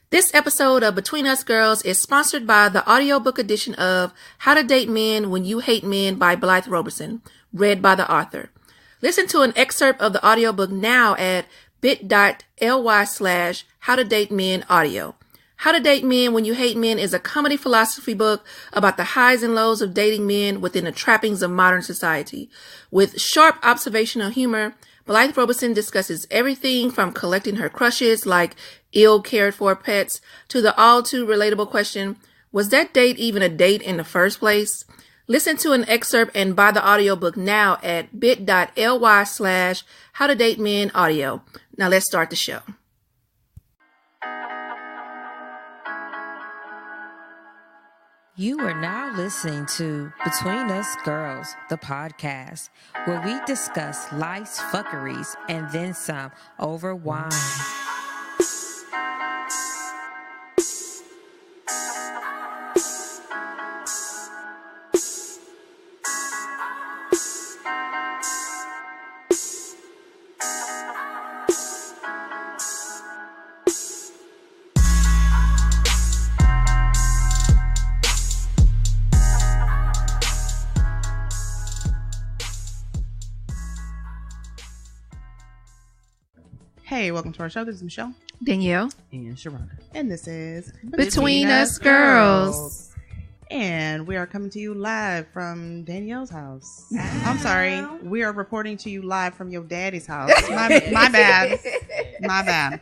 This episode of Between Us Girls is sponsored by the audiobook edition of How to Date Men When You Hate Men by Blythe Roberson, read by the author. Listen to an excerpt of the audiobook now at bit.ly/howtodatemenaudio. How to Date Men When You Hate Men is a comedy philosophy book about the highs and lows of dating men within the trappings of modern society. With sharp observational humor, Blythe Roberson discusses everything from collecting her crushes like ill cared for pets to the all too relatable question, was that date even a date in the first place? Listen to an excerpt and buy the audiobook now at bit.ly/howtodatemenaudio. Now let's start the show. You are now listening to Between Us Girls, the podcast, where we discuss life's fuckeries and then some over wine. Hey, welcome to our show. This is Michelle, Danielle, and Sharonda. And this is Between Us Girls. And we are coming to you live from Danielle's house. I'm sorry. We are reporting to you live from your daddy's house. My bad. My bad.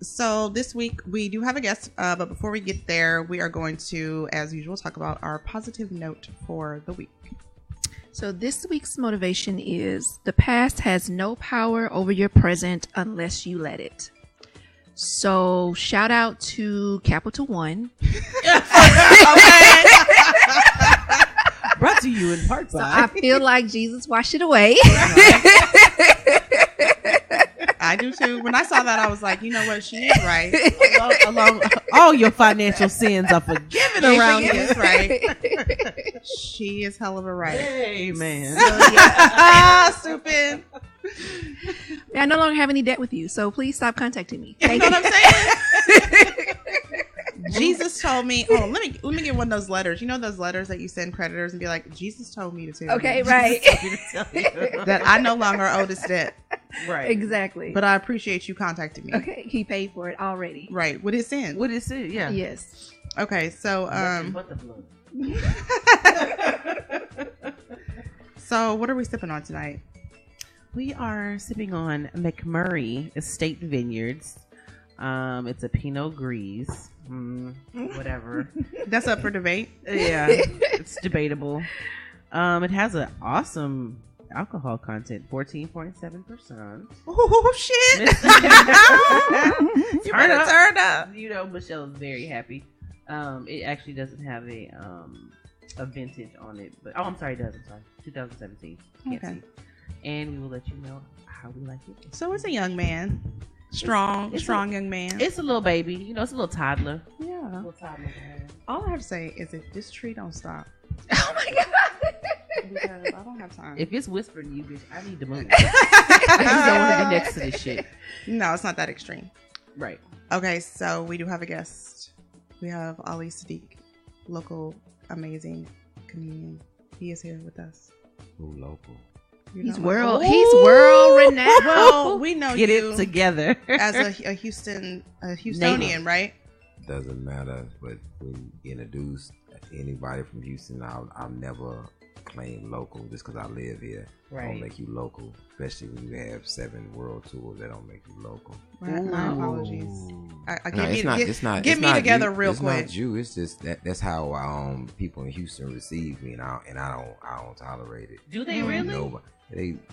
So this week we do have a guest, but before we get there, we are going to, as usual, talk about our positive note for the week. So this week's motivation is the past has no power over your present unless you let it. So shout out to Capital One. Brought to you in part by. So I feel like Jesus washed it away. I do too. When I saw that, I was like, you know what? She is right. Along all your financial sins are forgiven around here. Right. She is hell of a right. Amen. So, yeah. Stupid. I no longer have any debt with you, so please stop contacting me. You know what I'm saying? Jesus told me. Oh, let me get one of those letters. You know those letters that you send creditors and be like, Jesus told me to tell you. Okay, right. That I no longer owe this debt. Right. Exactly. But I appreciate you contacting me. Okay, he paid for it already. Right. With his sin. What is it? Yeah. Yes. Okay, so But the blood. So what are we sipping on tonight? We are sipping on McMurray Estate Vineyards. It's a Pinot Gris. Whatever. That's up for debate. Yeah, it's debatable. It has an awesome alcohol content, 14.7%. Oh shit! Turn up. You know, Michelle is very happy. It actually doesn't have a vintage on it, but I'm sorry, it does. I'm sorry, 2017. Can't Okay. see. And we will let you know how we like it. So it's a young man, strong young man. It's a little baby, you know. It's a little toddler. Yeah. Little toddler. All I have to say is if this tree don't stop, Oh my God. because I don't have time. If it's whispering to you, bitch, I need to move. I just don't want to be next to this shit. No, it's not that extreme. Right. Okay, so we do have a guest. We have Ali Siddiq, local amazing comedian. He is here with us. Who local? He's world renowned. Well, we know Get you it together as a Houstonian, right? Doesn't matter, but when you introduce anybody from Houston, I'll never claim local just because I live here. Right. Don't make you local, especially when you have 7 world tours that don't make you local. My apologies. Get me together real it's quick. It's not you. It's just that's how people in Houston receive me, and I don't tolerate it. Do they really? No,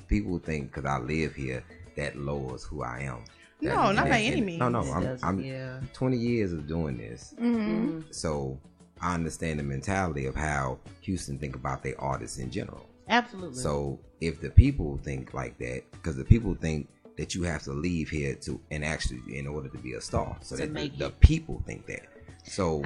people think because I live here that lowers who I am. No, not by any means. No, It I'm yeah. 20 years of doing this, Mm-hmm. so I understand the mentality of how Houston think about their artists in general. Absolutely. So if the people think like that, because the people think that you have to leave here in order to be a star, so that the people think that. So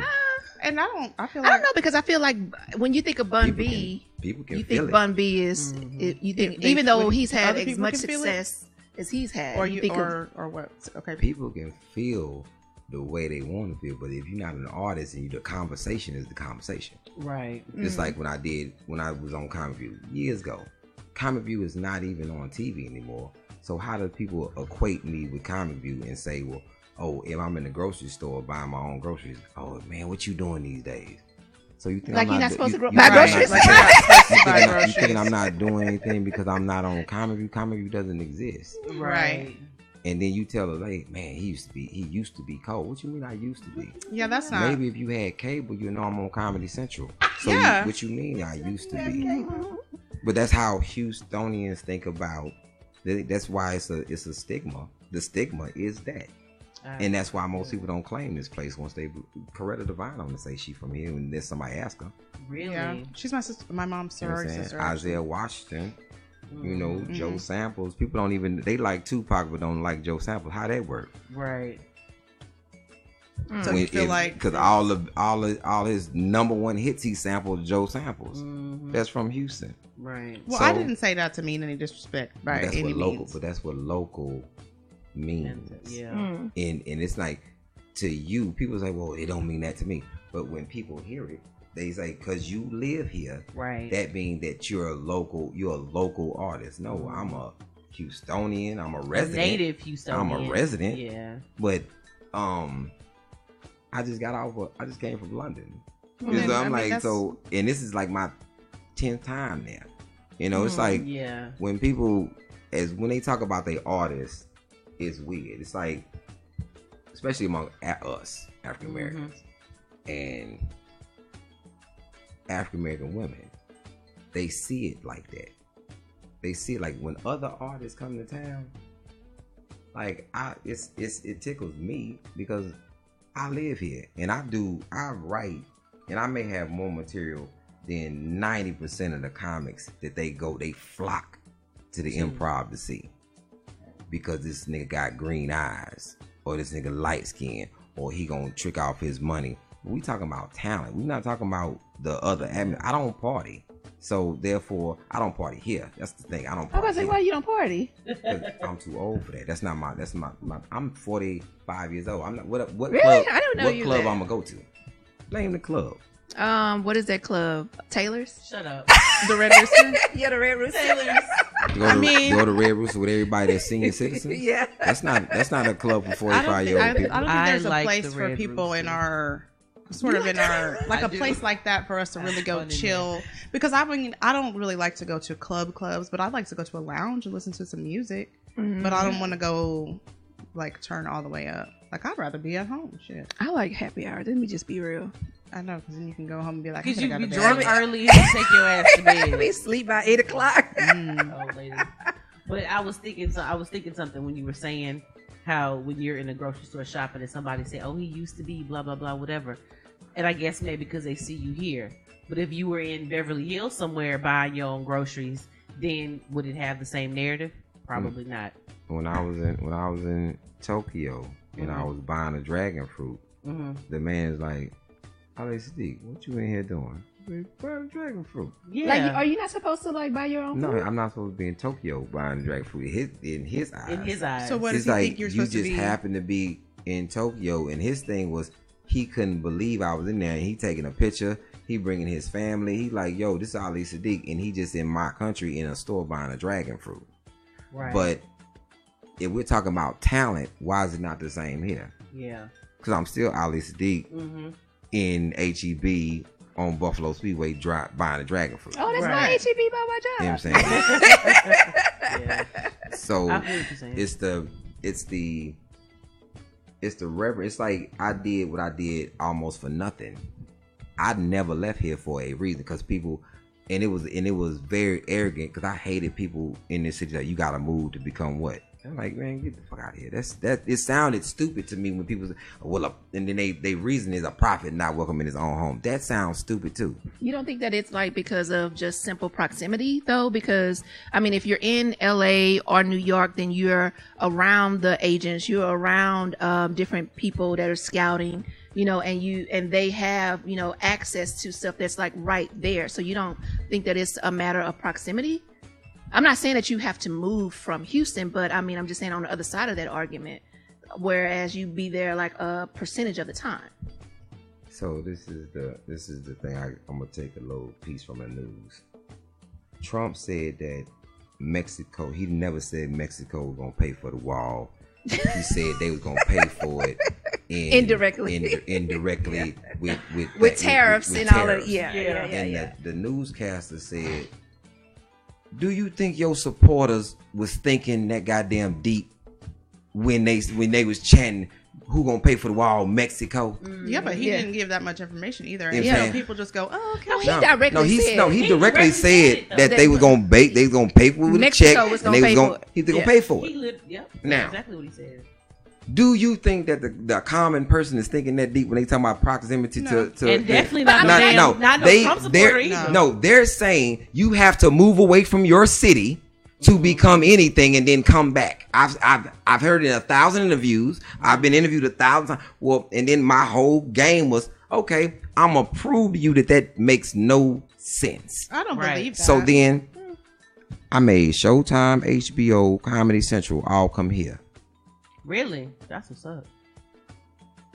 and I don't know, because I feel like when you think of Bun people B, can you feel think it. Bun B is you think even though he's had as much success as he's had. Or You you think or what? Okay. People can feel the way they want to feel, but if you're not an artist and the conversation is the conversation. Right. Just like when I was on Comic View years ago. Comic View is not even on TV anymore. So how do people equate me with Comic View and say, well, oh, if I'm in the grocery store buying my own groceries, oh man, what you doing these days? So you think like I'm you're not supposed to buy Right. groceries? Like you're not supposed to buy you groceries. thinking I'm not doing anything because I'm not on Comic View? Comic View doesn't exist. Right. And then you tell her, like, man, he used to be cold. What you mean I used to be? Yeah, that's not. Maybe if you had cable, you know I'm on Comedy Central. So Yeah. what you mean I used to be? But that's how Houstonians think about. That's why it's a stigma. The stigma is that. And that's why most people don't claim this place once they Coretta Devine on to say she from here and then somebody ask her. Really? Yeah. She's my sister, my mom's You know what sorority I'm saying? sister. Isaiah Washington, you know, Mm-hmm. Joe Samples. People don't even, they like Tupac but don't like Joe Samples. How that work? Right. So you feel like because all his number one hits he sampled Joe Samples. That's from Houston. Right. Well, So- I didn't say that to mean any disrespect by That's any what local, means. but that's what local means. Yeah. And it's like, to you, people say, well, it don't mean that to me. But when people hear it, they say, because you live here, Right. that means that you're a local artist. No, I'm a Houstonian. I'm a resident. Native Houstonian. I'm a resident. Yeah. But I just came from London. Well, So then, I'm I mean, like, that's- so, and this is like my 10th time there. You know, it's like Yeah. when people, when they talk about their artists, it's weird. It's like, especially among us African Americans and African American women, they see it like that. They see it like when other artists come to town. Like it tickles me because I live here and I write, and I may have more material than 90% of the comics that they flock to the improv to see, because this nigga got green eyes, or this nigga light skin, or he gonna trick off his money. We talking about talent. We not talking about the other. I don't party, so therefore I don't party here. That's the thing. I don't I was party about to say, here. why you don't party? 'Cause I'm too old for that. That's my. I'm 45 years old. I'm not. What Really? club? I didn't know what you club that. I'm gonna go to? Name the club. What is that club? Taylor's? Shut up. the Red Rooster. Yeah, the Red Rooster. Go to Red Rooster with everybody that's senior citizens. Yeah. That's not a club for I don't 45-year-old think, people. I don't think there's I like a place the for Red people in Rooster. our sort of in our like I a do. place like that for us to really go fun in chill. Because I mean, I don't really like to go to clubs, but I like to go to a lounge and listen to some music. But I don't want to go like turn all the way up. Like I'd rather be at home. Shit. I like happy hour. Let me just be real. I know, because then you can go home and be like, Because I you gotta be go to bed. drunk early and take your ass to We bed. sleep by 8 o'clock. Oh, lady. But I was thinking something when you were saying how when you're in a grocery store shopping and somebody say, "Oh, he used to be blah blah blah," whatever. And I guess maybe because they see you here. But if you were in Beverly Hills somewhere buying your own groceries, then would it have the same narrative? Probably not. When I was in Tokyo and I was buying a dragon fruit, the man's like, "Oh, Siddiq, what you in here doing?" Buying a dragon fruit. Yeah. Like, are you not supposed to like buy your own No, food? I'm not supposed to be in Tokyo buying dragon fruit. In his eyes. in his eyes. So what does It's he like think you're you supposed to just be? happened to be in Tokyo, and his thing was he couldn't believe I was in there. And he taking a picture. He bringing his family. He like, yo, this is Ali Siddiq, and he just in my country in a store buying a dragon fruit. Right. But if we're talking about talent, why is it not the same here? Yeah. Because I'm still Ali Siddiq in HEB on Buffalo Speedway buying a dragon fruit. Oh, that's Right. my HEB by my You know job. what I'm saying? Yeah. So I feel what you're saying. it's the reverence. It's like I did what I did almost for nothing. I never left here for a reason, because people, and it was very arrogant, because I hated people in this city that you gotta move to become what. I'm like, man, get the fuck out of here. It sounded stupid to me when people say, well, and then they reason is a prophet not welcome in his own home. That sounds stupid too. You don't think that it's like because of just simple proximity though? Because I mean, if you're in LA or New York, then you're around the agents, you're around different people that are scouting, you know, and they have, you know, access to stuff that's like right there. So you don't think that it's a matter of proximity? I'm not saying that you have to move from Houston, but I mean, I'm just saying on the other side of that argument, whereas you be there like a percentage of the time. So this is the thing. I'm gonna take a little piece from the news. Trump said that Mexico. He never said Mexico was gonna pay for the wall. He said they was gonna pay for it Indirectly. Indirectly with tariffs and all that. Yeah. The newscaster said, "Do you think your supporters was thinking that goddamn deep when they was chanting, who gonna pay for the wall? Mexico." Yeah, but he didn't give that much information either. And Yeah. people just go, "Oh, okay." No, he directly said that they was gonna pay for it with Mexico a check, was and gonna they pay was for gonna it. he was gonna pay for it. Now, exactly what he said. Do you think that the common person is thinking that deep when they talk about proximity to And definitely not Trump supporter either. No, they're saying you have to move away from your city to become anything and then come back. I've heard it in 1,000 interviews. I've been interviewed 1,000 times. Well, and then my whole game was, okay, I'm gonna prove to you that makes no sense. I don't believe that. So then I made Showtime, HBO, Comedy Central all come here. Really? That's what's up.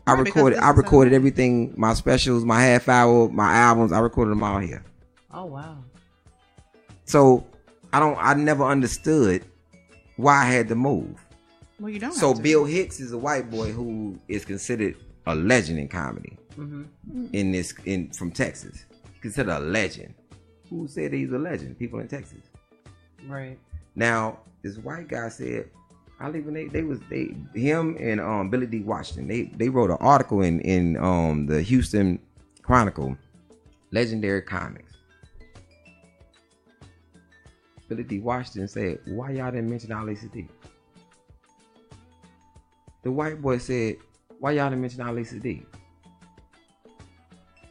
I recorded everything, my specials, my half hour, my albums. I recorded them all here. Oh wow. So I never understood why I had to move. Well, you don't. So Bill Hicks is a white boy who is considered a legend in comedy. From Texas. Considered a legend. Who said he's a legend? People in Texas. Right. Now, this white guy said, I live in him and Billy D. Washington. They wrote an article in the Houston Chronicle, Legendary Comics. Billy D. Washington said, why y'all didn't mention Ali Siddiq? The white boy said, why y'all didn't mention Ali Siddiq?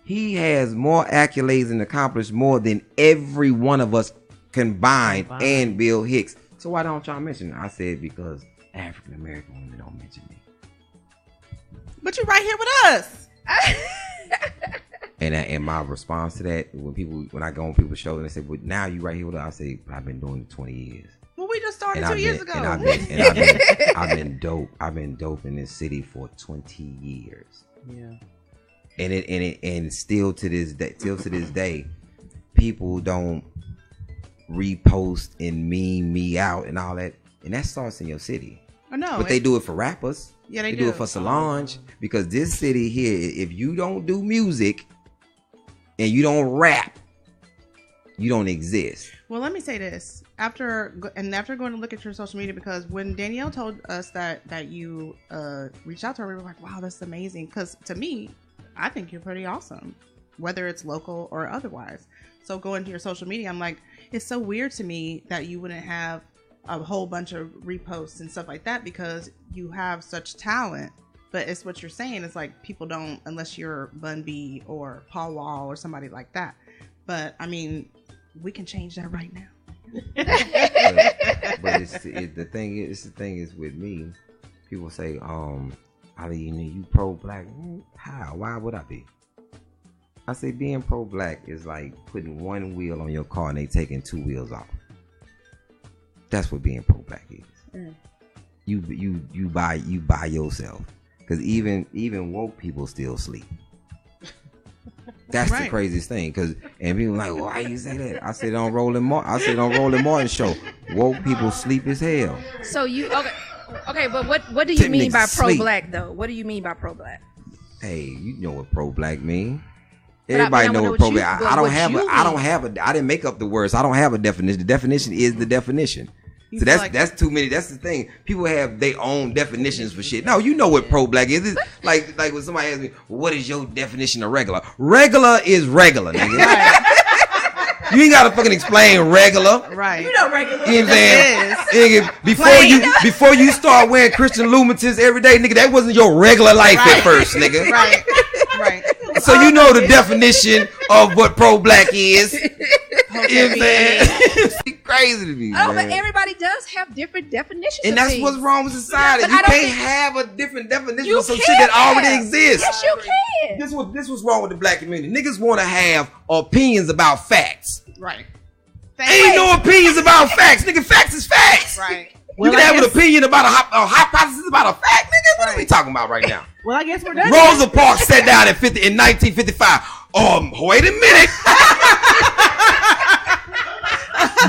He has more accolades and accomplished more than every one of us combined. And Bill Hicks. So why don't y'all mention it? I said, because African American women don't mention me. But you're right here with us. And my response to that, when I go on people's shows and they say, well, now you right here with us, I say, I've been doing it 20 years. Well, we just started 2 years ago. And I've been dope. I've been dope in this city for 20 years. Yeah. And still to this day, people don't repost and meme me out and all that, and that starts in your city. I know, but they do it for rappers. Yeah, they do it for Solange, because this city here, if you don't do music and you don't rap, you don't exist. Well, let me say this. After going to look at your social media, because when Danielle told us that you reached out to her, we were like, wow, that's amazing. Because to me, I think you're pretty awesome, whether it's local or otherwise. So going to your social media, I'm like, it's so weird to me that you wouldn't have a whole bunch of reposts and stuff like that, because you have such talent. But it's what you're saying. It's like people don't, unless you're Bun B or Paul Wall or somebody like that. But I mean, we can change that right now. but the thing is with me, people say, Ali, you pro-black. How? Why would I be? I say being pro-black is like putting one wheel on your car and they taking two wheels off. That's what being pro-black is. You buy yourself, because even woke people still sleep. That's right. The craziest thing, and people like, why you say that? I said on Roland Martin show, woke people sleep as hell. So okay, but what do you mean by pro-black though? What do you mean by pro-black? Hey, you know what pro-black mean? Everybody knows what pro-black. I didn't make up the words. I don't have a definition. The definition is the definition. So that's too many. That's the thing. People have their own definitions for shit. No, you know what pro-black is. It's like when somebody asks me, what is your definition of regular? Regular is regular, nigga. Right. You ain't gotta fucking explain regular. Right. You know regular. You know what I'm saying? Before you start wearing Christian Lumens every day, nigga, that wasn't your regular life at first, nigga. Right. Right. So you know the definition of what pro-black is. You know what I'm saying? It's crazy to me. Oh, man. But everybody does have different definitions. And that's things. What's wrong with society. You can't have a different definition for some shit that already exists. Yes, you can. This was wrong with the black community. Niggas want to have opinions about facts. Right. Ain't no opinions about facts, nigga. Facts is facts. Right. You can have an opinion about a hypothesis about a fact, nigga. What are we talking about right now? Well, I guess we're done. Rosa Parks sat down in 1955. Wait a minute.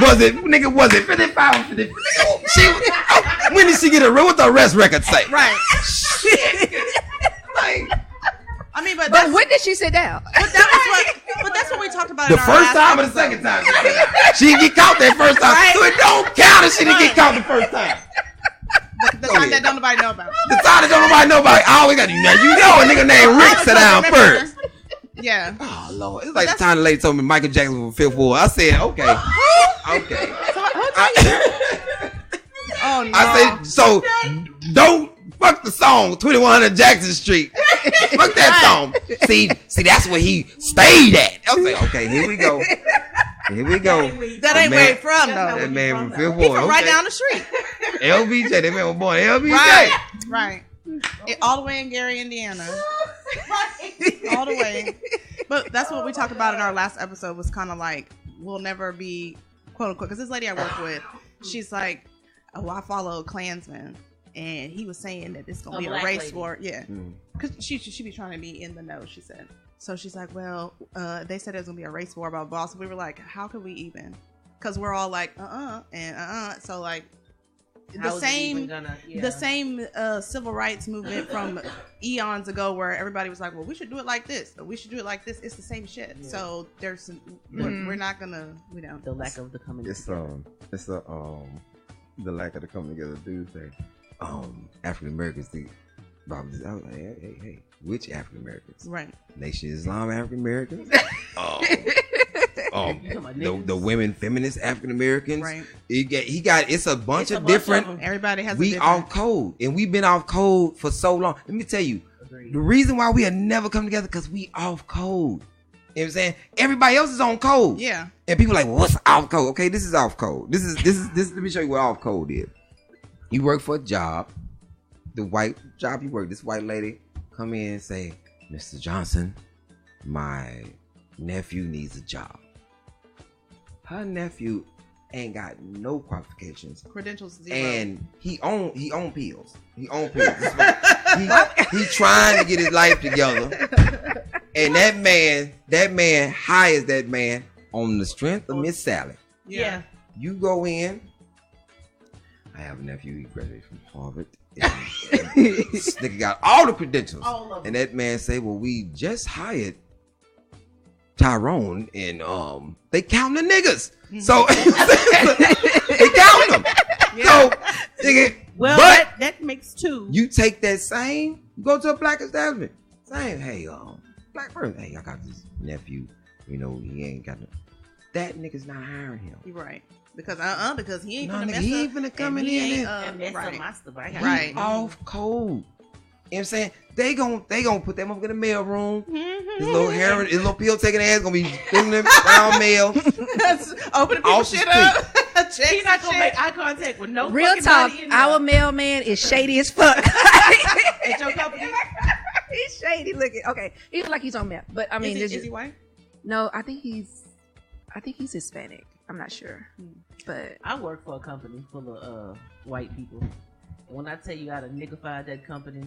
Was it 55 or 50? When did she get arrested? What the arrest record say? Right. Shit. Like, I mean, but when did she sit down? But that's what we talked about. the in our first last time or the episode. second time? She didn't get caught that first time. Right. So it don't count if she didn't get caught the first time. The time that don't nobody know about. The time that don't nobody know about it. I always got you know a nigga named Rick sit down first. Yeah. Oh Lord, it's like the time the lady told me Michael Jackson was Fifth Ward. I said, okay. Oh no. I said, so don't fuck the song 2100 Jackson Street. Fuck that song. See, that's where he stayed at. I was like, okay, here we go. That ain't where he from though. That man from Fifth He Ward. from right down the street. LBJ. That man was born in LBJ. Right. All the way in Gary, Indiana. All the way. But that's what we talked about in our last episode was kind of like, we'll never be, quote unquote, because this lady I work with, she's like, oh, I follow a Klansman. And he was saying that it's going to be a race war. Yeah. Because she be trying to be in the know, she said. So she's like, well, they said there's going to be a race war about boss. So we were like, how could we even? Because we're all like, and So like, the same civil rights movement from eons ago where everybody was like, well, we should do it like this. Or we should do it like this. It's the same shit. Yeah. So there's we're not going to, the lack of the coming together. The lack of the coming together dude thing. African Americans think about this. I was like, hey, which African Americans? Right. Nation Islam African Americans. The women feminist African Americans. Right. It's a bunch of different. Everybody has. We off code, and we've been off code for so long. Let me tell you, the reason why we have never come together because we off code. You know what I'm saying? Everybody else is on code. Yeah. And people are like, well, what's off code? Okay, this is off code. This is let me show you what off code is. You work for a job, the white job you work, this white lady come in and say, Mr. Johnson, my nephew needs a job. Her nephew ain't got no qualifications. Credentials zero. And he own pills. He own pills. he trying to get his life together. And that man hires that man on the strength of Miss Sally. Yeah. You go in. I have a nephew. He graduated from Harvard. This nigga got all the credentials. All of them. And that man say, well, we just hired Tyrone and they count the niggas. So they count them. Yeah. So nigga, well, but that makes two. you take that same, go to a black establishment. Same, hey, black person, hey, I got this nephew, he ain't got no. That nigga's not hiring him. You're right. Because he ain't No, finna nigga, mess he up. ain't finna come in here and mess right. up my stuff. Right. Off code. You know what I'm saying? They gon' put them up in the mail room. His little hair, his little pill taking ass gonna be filling them around mail. Open the shit up. He's not gonna make eye contact with no Real fucking talk, body in our there. mailman is shady as fuck. At your company? He's shady looking. Okay, he looks like he's on meth, but I mean, is he white? No, I think he's Hispanic. I'm not sure, but I work for a company full of white people. And when I tell you I done niggified that company,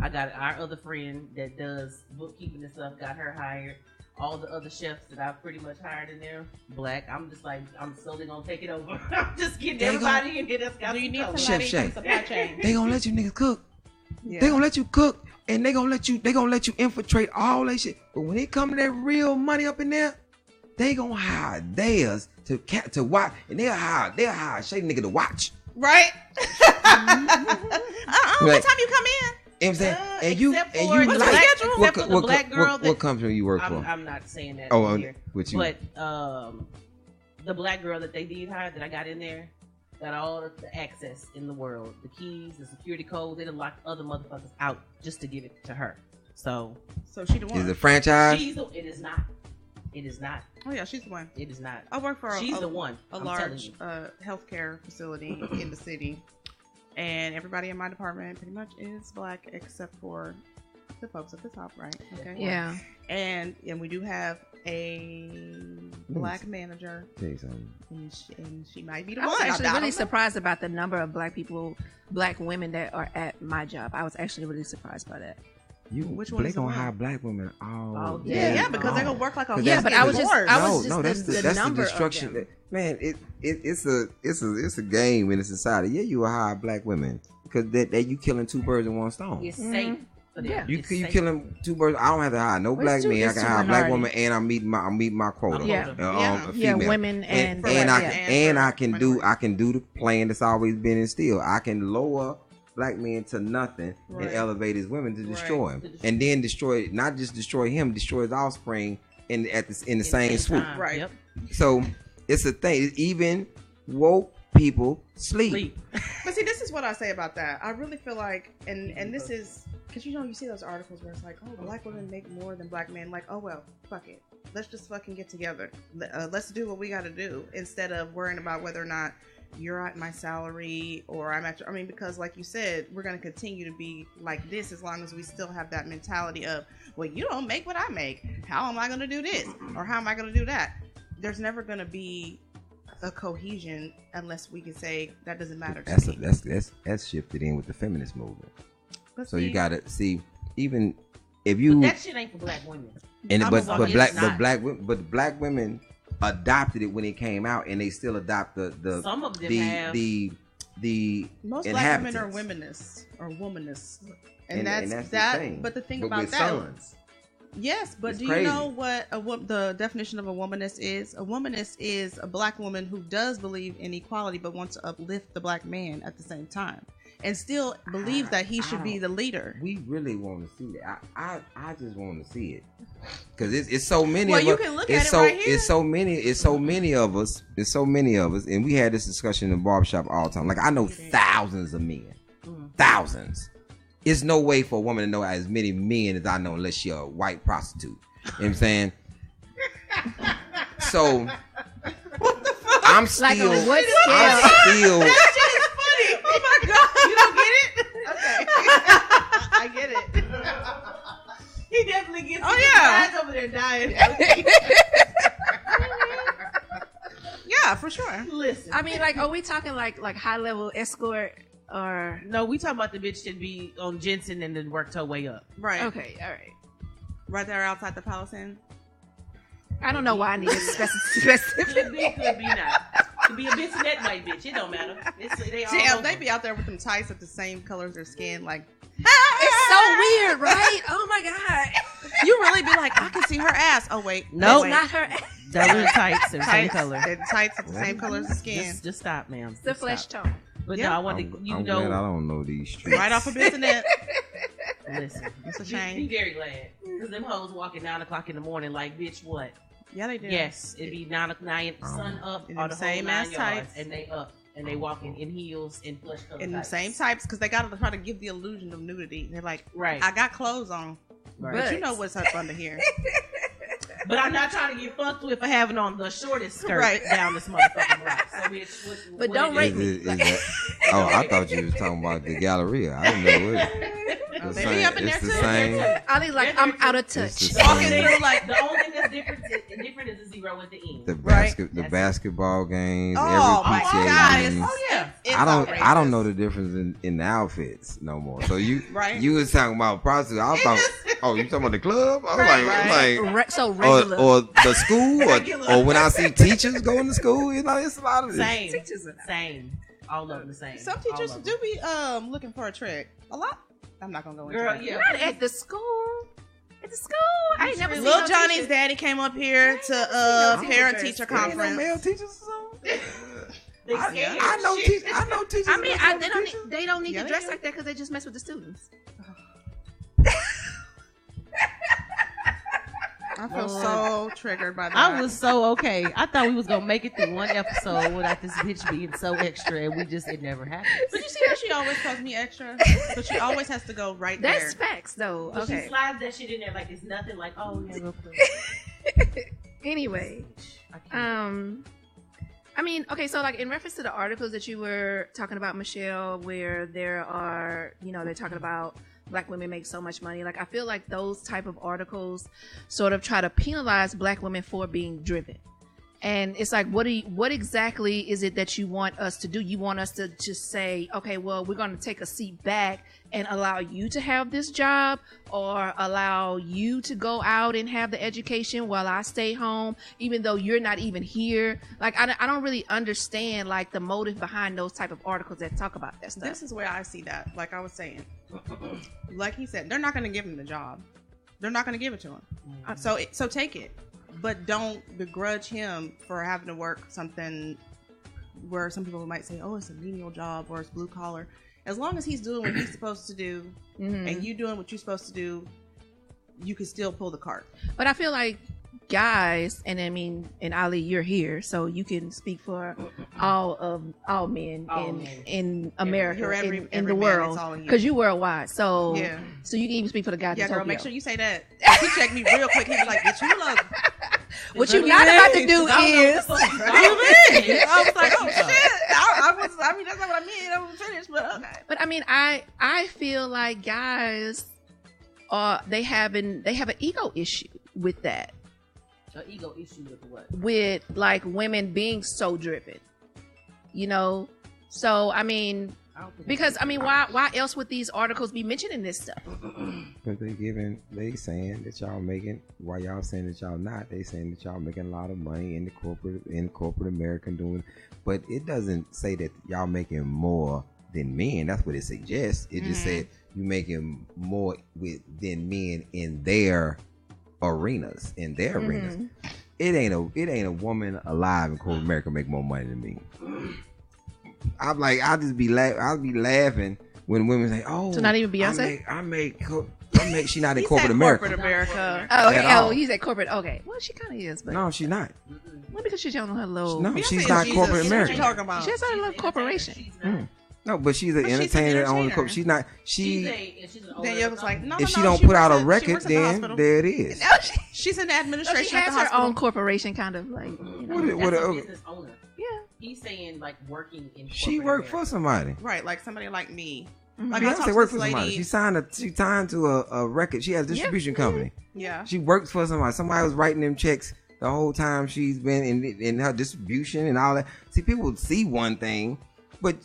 I got our other friend that does bookkeeping and stuff, got her hired. All the other chefs that I've pretty much hired in there, black. I'm just like, I'm slowly gonna take it over. I'm just getting everybody in here that's got some color. somebody Chef from supply chain? They gonna let you niggas cook. Yeah. They gonna let you cook, and they gonna let you infiltrate all that shit. But when it come to that real money up in there, they gonna hire theirs to watch, and they'll hire a shady nigga to watch. Right? What time you come in? You know what I'm saying? And you Except for the black girl. What company you work for? I'm not saying that here. With you. But the black girl that they did hire, that I got in there, got all the access in the world, the keys, the security code. They done locked other motherfuckers out just to give it to her. So she the one. Is it franchise? It is not. It is not. Oh yeah, she's the one. It is not. I work for She's the one. a I'm large healthcare facility in the city, and everybody in my department pretty much is black except for the folks at the top, right? Okay. Yeah. And we do have a black manager, Tell you something. and she might be the I was one. actually I really don't know. surprised about the number of black women that are at my job. I was actually really surprised by that. Which one They is the gonna one? hire black women all Yeah, day Yeah, because they're long. gonna work like a Yeah, but I was just- I was no, just that's the the number of destruction. them. Man, it's a game in a society. Yeah, you will hire black women because that you killing two birds with one stone. It's safe. For them. Yeah. You It's you safe. killing two birds. I don't have to hire no Well, black it's two- men. I it's can two hire a black minority. woman, and I'm meeting my quota. Yeah. Yeah. Female. women and I can do minority. the plan that's always been instilled. I can lower black men to nothing Right. and elevate his women to Right. destroy him, and then not just destroy him, destroy his offspring in the same swoop. time. Right. Yep. So it's a thing. Even woke people sleep. But see, this is what I say about that. I really feel like, and this is because you see those articles where it's like, oh, black women make more than black men. Like, oh well, fuck it. Let's just fucking get together. Let's do what we got to do instead of worrying about whether or not you're at my salary or I'm at. I mean, because like you said, we're going to continue to be like this as long as we still have that mentality of, well, you don't make what I make. How am I going to do this or how am I going to do that? There's never going to be a cohesion unless we can say that doesn't matter to me. That's shifted in with the feminist movement. But So see, you gotta see, even if you But that shit ain't for black women. and I'm but a- but it's not. black women adopted it when it came out, and they still adopt the Some of them the have. the most black women are inhabitants. womanists, And that's the that. thing. But the thing But about with that, sons. yes. But It's do crazy. you know what the definition of a womanist is? A womanist is a black woman who does believe in equality, but wants to uplift the black man at the same time, and still believes that he should be the leader. We really want to see that. I just want to see it because it's so many. Well, of you us. can look It's at it so right here. it's so many of us. It's so many of us, and we had this discussion in the barbershop all the time. Like I know thousands of men, thousands. It's no way for a woman to know as many men as I know unless she's a white prostitute. You know what I'm saying? So I'm still. Like on what I'm scale? still. Funny. Oh my god! You don't get it? Okay, I get it. He definitely gets. Oh, yeah. Guys over there dying. Yeah, for sure. Listen. I mean, like, are we talking like high level escort or? No, we talking about the bitch that be on Jensen and then worked her way up. Right. Okay, all right. Right there outside the Palace Inn. I don't know why I need to specific. Could be not. Could be a bitch and that white bitch. It don't matter. They all Damn, over. they be out there with them tights at the same colors as their skin. Like, It's so weird, right? Oh my god. you really be like, I can see her ass. Oh wait, No. It's not her. That was tights and same tights, color. they're tights at the same color as the skin. Just stop, ma'am. It's the Just flesh stop. tone. But Yeah. no, I wanted you to I'm glad I know. don't know these streets. Right off of Bissonnette. Listen, It's a be shame. very glad because them hoes walking 9:00 in the morning like, bitch, what? Yeah, they do. Yes, it'd be 9 sun up, In all them the whole same 9 ass yards, tights. and they up and they walking in heels and flesh color In the tights. same types because they gotta try to give the illusion of nudity. They're like, Right. I got clothes on, Right. but you know what's up under here. But I'm not trying to get fucked with for having on the shortest skirt Right. down this motherfucking block. So bitch, But what don't it rate is. Is that, oh, I thought you was talking about the Galleria. I didn't know it. Oh, The they same- be up in it's there the too. same. Ollie's like, I'm out of touch. It's the Walking same. through like, The only thing that's different is the zero at the end. The Right. the That's it. basketball games, oh my every PTA god, game. it's, yeah. it's I don't outrageous. know the difference in the outfits no more. So you Right. you was talking about prostitute. I thought, oh, you talking about the club? I was Right. like So regular. or the school Regular. or when I see teachers going to school, you know, it's a lot of this. Same, Teachers are not. same, all of them the same. Some All teachers of do them. be looking for a trick. A lot. I'm not gonna go into Girl, it. yeah. Not at the school. At the school, I ain't never seen Lil no Johnny's teacher. daddy came up here to no parent teachers. teacher There ain't no conference. male teachers or something? They I scared. know Shit. I know teachers. I mean, that they go don't to teachers. they don't need Yeah, to they dress do. like that because they just mess with the students. I feel Lord. so triggered by that. I was so okay. I thought we was gonna make it through one episode without this bitch being so extra, and it never happened. But you see how she always calls me extra? But she always has to go right That's there. facts, though. But Okay. she slides that shit in there like it's nothing. Like, oh yeah, real quick. Anyway, I can't. I mean, okay, so like in reference to the articles that you were talking about, Michelle, where there are, they're talking about black women make so much money. Like, I feel like those type of articles sort of try to penalize black women for being driven. And it's like, what exactly is it that you want us to do? You want us to just say, okay, well, we're going to take a seat back and allow you to have this job, or allow you to go out and have the education while I stay home, even though you're not even here. Like, I don't really understand, like, the motive behind those type of articles that talk about that stuff. This is where I see that. Like I was saying, like he said, they're not going to give him the job. They're not going to give it to him. So take it. But don't begrudge him for having to work something where some people might say, oh, it's a menial job or it's blue collar. As long as he's doing what he's supposed to do, and you doing what you're supposed to do, you can still pull the cart. But I feel like guys, and I mean, and Ali, you're here, so you can speak for all men in America, in the world, because you worldwide. So yeah. So you can even speak for the guys. Yeah, girl, make sure you say that. He checked me real quick. He was like, "Bitch, you look." What you're not about to do is. I was like, oh shit. I mean, that's not what I mean. I was finished, but okay. But I mean, I feel like guys they have an ego issue with that. An ego issue with what? With like women being so driven, you know. So I mean, because I mean, why else would these articles be mentioning this stuff? But they saying that y'all making, while y'all saying that y'all not, they saying that y'all making a lot of money in corporate America doing, but it doesn't say that y'all making more than men. That's what it suggests. It just said you making more than men in their arenas. It ain't a woman alive in corporate America make more money than me. I'm like, I'll be laughing when women say, "Oh, so not even Beyonce." I make. She not in corporate America. Corporate America. Oh, okay. Oh, you said corporate. Okay. Well, she kind of is, but no, she's not. Well, because she's on her low. No, she's not corporate America. What you talking about? She has a little corporation. No, but she's an entertainer on the corporate. She's not. Danielle was like, no, if she don't put out a record, then there it is. No, she's in the administration. She has her own corporation, kind of like. You know. What a business owner. Yeah. He's saying like working in. She worked for somebody. Right, like somebody like me. Like Beyonce worked for somebody. She signed to a record. She has a distribution company. Yeah. She worked for somebody. Somebody was writing them checks the whole time she's been in her distribution and all that. See, people see one thing, but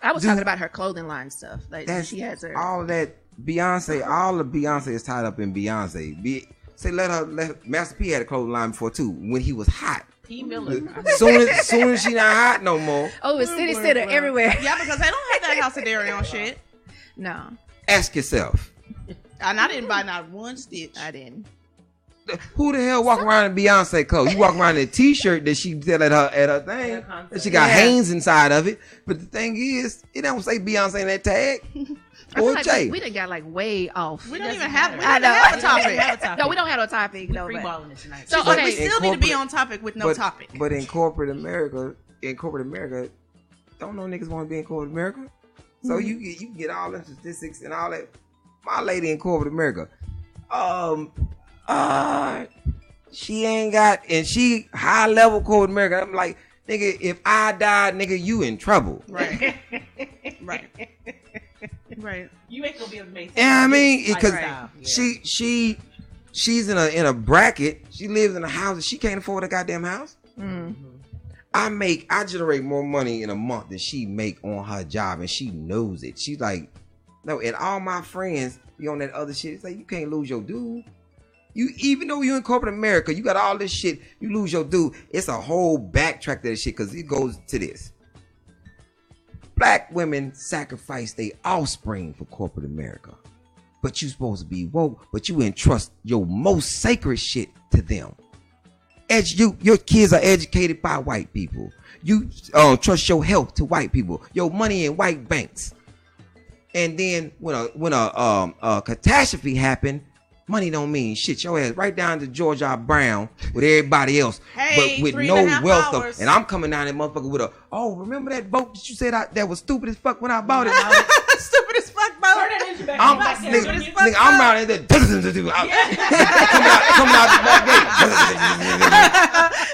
I was talking about her clothing line stuff. Like she has her all that Beyonce. All of Beyonce is tied up in Beyonce. Let Master P had a clothing line before too when he was hot. P. Miller. Soon as she not hot no more. Oh, it's city center everywhere. Yeah, because they don't have that house of dairy on shit. No. Ask yourself. And I didn't buy not one stitch. I didn't. Who the hell walk around in Beyonce clothes? You walk around in a t-shirt that she did at her thing. That she got Hanes inside of it. But the thing is, it don't say Beyonce in that tag. Or like Jay. We done got like way off. We don't even have a topic. No, we don't have a topic. We're no, freeballing it tonight. So okay, we still need to be on topic with no topic. But in corporate America, don't no niggas want to be in corporate America. So you can get all them statistics and all that. My lady in corporate America, she ain't got, and she high level corporate America. I'm like, nigga, if I die, nigga, you in trouble. Right. Right. You ain't gonna be able to make. Yeah, I mean, because she's in a bracket. She lives in a house and she can't afford a goddamn house. I generate more money in a month than she make on her job, and she knows it. She's like, no, and all my friends be on that other shit. It's like, you can't lose your dude. You, even though you're in corporate America, you got all this shit, you lose your dude. It's a whole backtrack to that shit, because it goes to this. Black women sacrifice their offspring for corporate America. But you supposed to be woke, but you entrust your most sacred shit to them. Your kids are educated by white people. You trust your health to white people. Your money in white banks. And then when a catastrophe happened, money don't mean shit. Your ass right down to George R. Brown with everybody else, but with no wealth. And I'm coming down that motherfucker with remember that boat that you said that was stupid as fuck when I bought it? Stupid as fuck, boat. I'm around there. Coming out the back gate.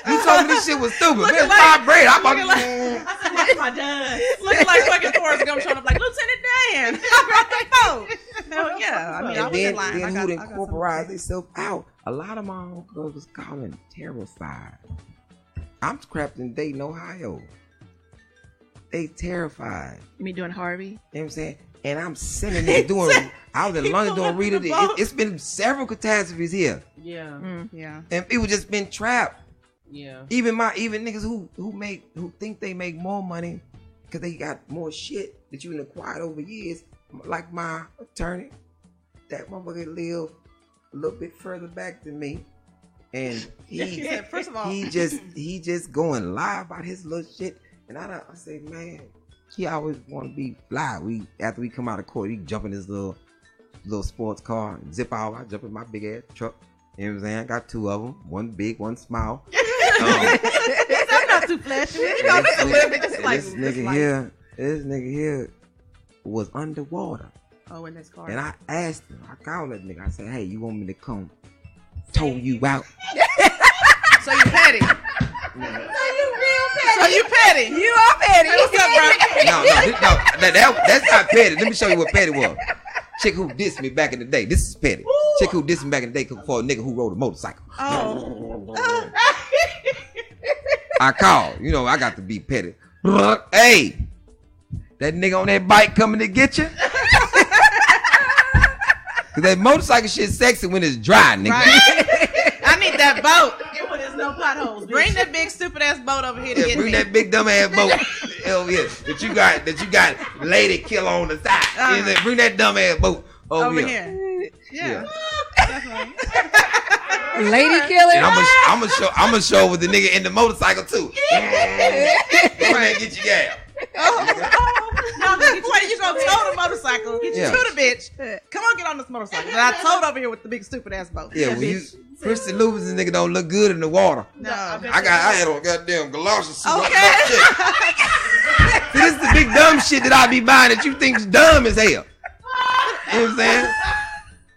You told me this shit was stupid. It's $5 I bought it. My dad. Looking like fucking Forrest Gump showing up like, Lieutenant Dan. I brought that boat. Hell yeah. Yeah, I mean, I And was then, in line. then I who got then some corporate tickets. themselves out? A lot of my homegirls was calling terrified. I'm scrapped in Dayton, Ohio. They terrified. You mean doing Harvey? You know what I'm saying? And I'm sending niggas doing. I was in London doing reading. It's been several catastrophes here, Yeah. Yeah. and people just been trapped. Yeah. Even niggas who think they make more money because they got more shit that you acquired over years. Like my attorney, that motherfucker live a little bit further back than me, and He said, first of all, he just going live about his little shit. And I say, man, he always want to be fly. After we come out of court, he jump in his little sports car, and zip out. I jump in my big ass truck. You know what I'm saying? I got two of them, one big, one small. I'm not too flashy. This nigga here was underwater. oh, in this car. And I asked him, I called that nigga. I said, hey, you want me to come tow you out? So you petty. So you petty. You are petty. What's up, bro? No, that's not petty. Let me show you what petty was. Chick who dissed me back in the day. This is petty. Chick who dissed me back in the day for a nigga who rode a motorcycle. Oh. I called. You know, I got to be petty. Hey, that nigga on that bike coming to get you? Cause that motorcycle shit sexy when it's dry, nigga. Right. I need that boat. And when there's no potholes, bitch. Bring that big stupid ass boat over here to Yeah, get bring me. that big dumb ass boat. Hell yeah. That you got lady killer on the side. You know what I'm saying? Bring that dumb ass boat over here. Yeah. Definitely. Lady killer. And I'm gonna show with the nigga in the motorcycle too. Go ahead, get your gal. No, before you go tow the motorcycle, get you Yeah. to the bitch. Come on, get on this motorcycle. And I towed over here with the big stupid ass boat. Yeah, when you Christy Lubis and nigga don't look good in the water. No. I had on goddamn galoshes suit. Okay. See, this is the big dumb shit that I be buying that you think's dumb as hell. You know what I'm saying?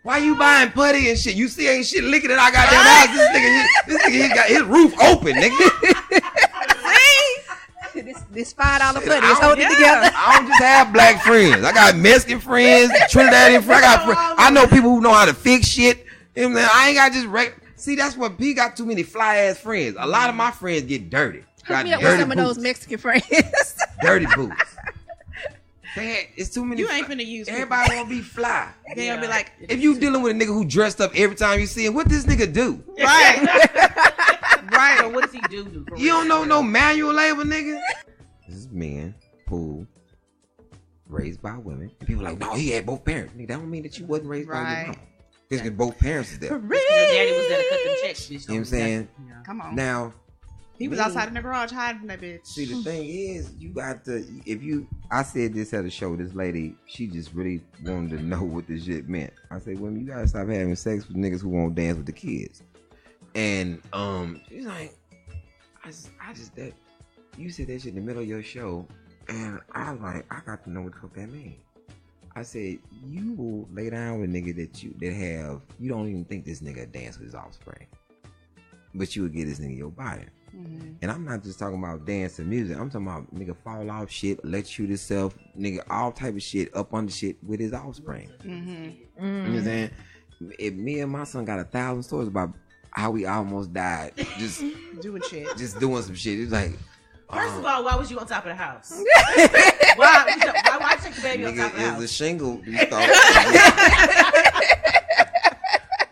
Why you buying putty and shit? You see ain't shit leaking in our goddamn house. This nigga he got his roof open, nigga. This $5 putty I is don't- holding it together. I don't just have black friends. I got Mexican friends, Trinidadian friends. I know people who know how to fix shit. You know what I'm saying? I ain't got just See, that's what he got too many fly ass friends. A lot of my friends get dirty. Hook me up Got with dirty some of those boots. Mexican friends. Dirty boots. It's too many. You ain't finna use Everybody wanna be fly. They'll be like, If you dealing with a nigga who dressed up every time you see him, what this nigga do? right. So what does he do? For You don't know real? no manual labor, nigga. This is men who raised by women. And people like, no, he had both parents. Nigga, that don't mean that you wasn't raised by your Right. mom. Because both parents is there. You know Your daddy was there to cut them checks, bitch. what I'm saying? Come on. Now, He was me- outside in the garage hiding from that bitch. See, the thing is, you got to, I said this at a show, this lady, she just really wanted to know what this shit meant. I said, women, you gotta stop having sex with niggas who won't dance with the kids. And, she's like, that, you said that shit in the middle of your show, and I was like, I got to know what the fuck that means. I said, you will lay down with a nigga you don't even think this nigga dance with his offspring. But you would get this nigga your body. Mm-hmm. And I'm not just talking about dance and music. I'm talking about nigga fall off shit, electrocute himself, nigga all type of shit up under shit with his offspring. Mm-hmm. You know what I'm saying? If me and my son got 1,000 stories about how we almost died, just Doing shit. just doing some shit. It's like, First of all, why was you on top of the house? why take the baby on top of the nigga, house? it's a shingle. You thought,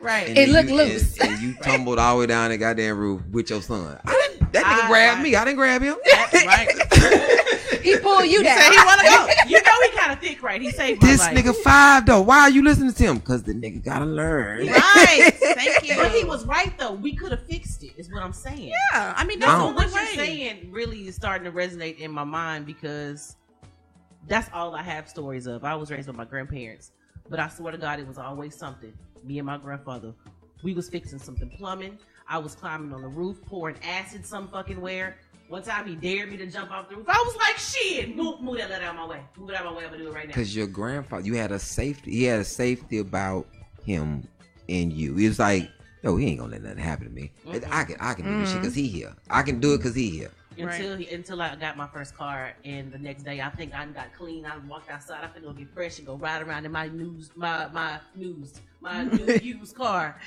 Right. and It then looked you- loose. and you tumbled all the way down the goddamn roof with your son. That nigga I- grabbed me. I didn't grab him. Right. He pulled you down. Said he want to go. You know he kind of thick, right? He saved my This life. nigga 5 though. Why are you listening to him? Cause the nigga gotta learn. Right. Thank you. But he was right though. We could have fixed it. Is what I'm saying. Yeah. I mean, No. that's So what what we're you're saying really is starting to resonate in my mind because that's all I have stories of. I was raised by my grandparents, but I swear to God, it was always something. Me and my grandfather, we was fixing something plumbing. I was climbing on the roof, pouring acid some fucking where. One time he dared me to jump off the roof. I was like, shit, move that letter out of my way. Move it out of my way. I'm gonna do it right now. Cause your grandfather, he had a safety about him in you. It was like, yo, he ain't gonna let nothing happen to me. I can do this shit cause he here. I can do it cause he here. Until I got my first car, and the next day I think I got clean. I walked outside. I finna go get fresh and go ride around in my new used car.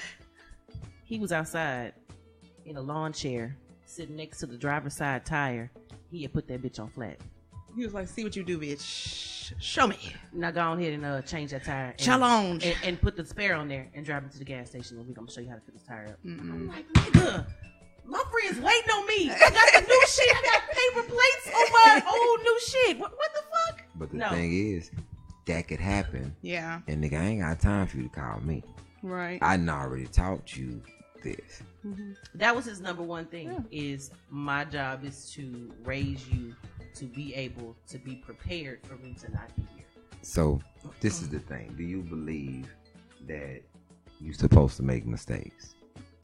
He was outside in a lawn chair, sitting next to the driver's side tire. He had put that bitch on flat. He was like, "See what you do, bitch. Show me." Now go on ahead and change that tire. Challenge. And put the spare on there and drive it to the gas station. And we're gonna show you how to fit this tire up. I'm like, nigga, my friend's waiting on me. I got the new shit. I got paper plates on my old new shit. What the fuck? But the thing is, that could happen. Yeah. And nigga, I ain't got time for you to call me. Right. I done already taught you this. That was his number one thing. Is my job is to raise you to be able to be prepared for me to not be here. So this is the thing. Do you believe that you're supposed to make mistakes?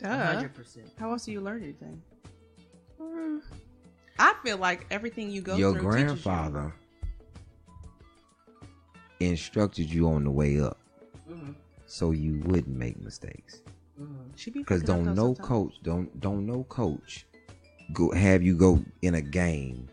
100%. How else do you learn anything? I feel like everything you go Your through grandfather instructed you on the way up, so you wouldn't make mistakes. Because don't no coach go have you go in a game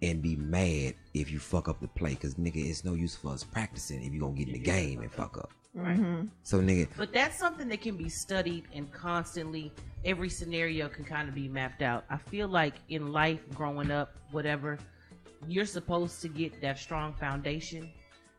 and be mad if you fuck up the play. Because nigga, it's no use for us practicing if you gonna get in the game and fuck up. Right. So nigga, but that's something that can be studied and constantly. Every scenario can kind of be mapped out. I feel like in life, growing up, whatever, you're supposed to get that strong foundation.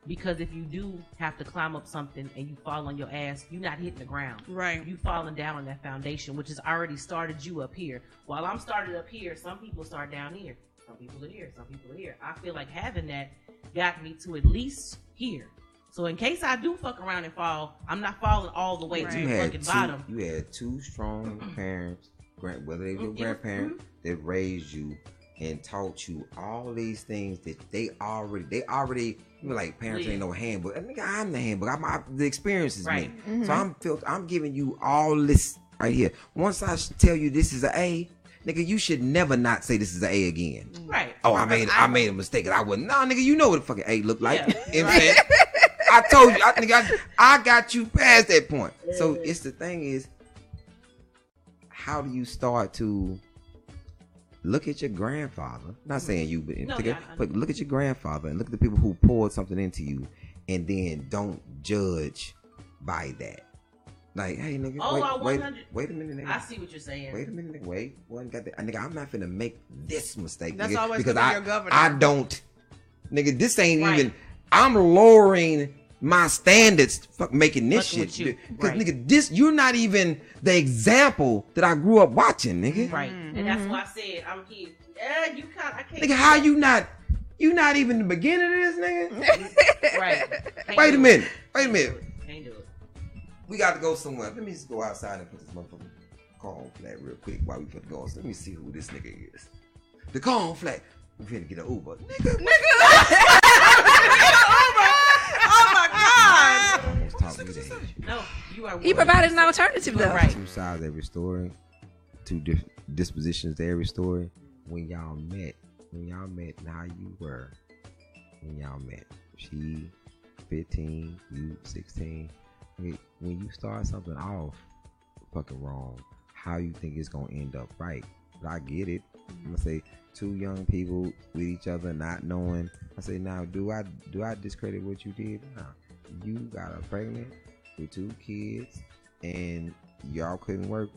Because if you do have to climb up something and you fall on your ass, you're not hitting the ground. Right. You falling down on that foundation, which has already started you up here. While I'm started up here, some people start down here. Some people are here. Some people are here. I feel like having that got me to at least here. So in case I do fuck around and fall, I'm not falling all the way to the fucking bottom. You had two strong parents, whether they were your grandparents, that raised you and taught you all these things that they already you know, like parents ain't no handbook. I think I'm the handbook. The experience is me. So I'm giving you all this right here. Once I tell you this is an A, nigga, you should never not say this is an A again. Right. Oh, I made a mistake and I wouldn't. Nah, nigga, you know what a fucking A look like. You know what I'm saying? I told you, I got you past that point. So it's the thing is, how do you start to look at your grandfather? Not saying you, but look at your grandfather and look at the people who poured something into you, and then don't judge by that. Like, hey, nigga, wait a minute, nigga. I see what you're saying. Wait a minute, nigga. Wait, one got that. Nigga, I'm not finna make this mistake. That's nigga, always because gonna be your governor. I don't, nigga. This ain't even. I'm lowering my standards making this shit. Because nigga, you're not even the example that I grew up watching, nigga. Right. And that's why I said I'm here. You can't. I can't. Nigga, how you not even the beginning of this, nigga? Right. Wait a minute. Can't do it. We got to go somewhere. Let me just go outside and put this motherfucking corn flat real quick while we put the going. So let me see who this nigga is. The corn flat. We finna get an Uber. Nigga. Oh my God. Almost taught me that. No, you are. He provided an alternative, though. Right. Two sides of every story, two different dispositions to every story. When y'all met, and how you were when y'all met. She 15, you 16. When you start something off fucking wrong, how you think it's gonna end up right? But I get it. I'm gonna say two young people with each other not knowing. I say now, do I discredit what you did? Nah. You got her pregnant with 2 kids and y'all couldn't work,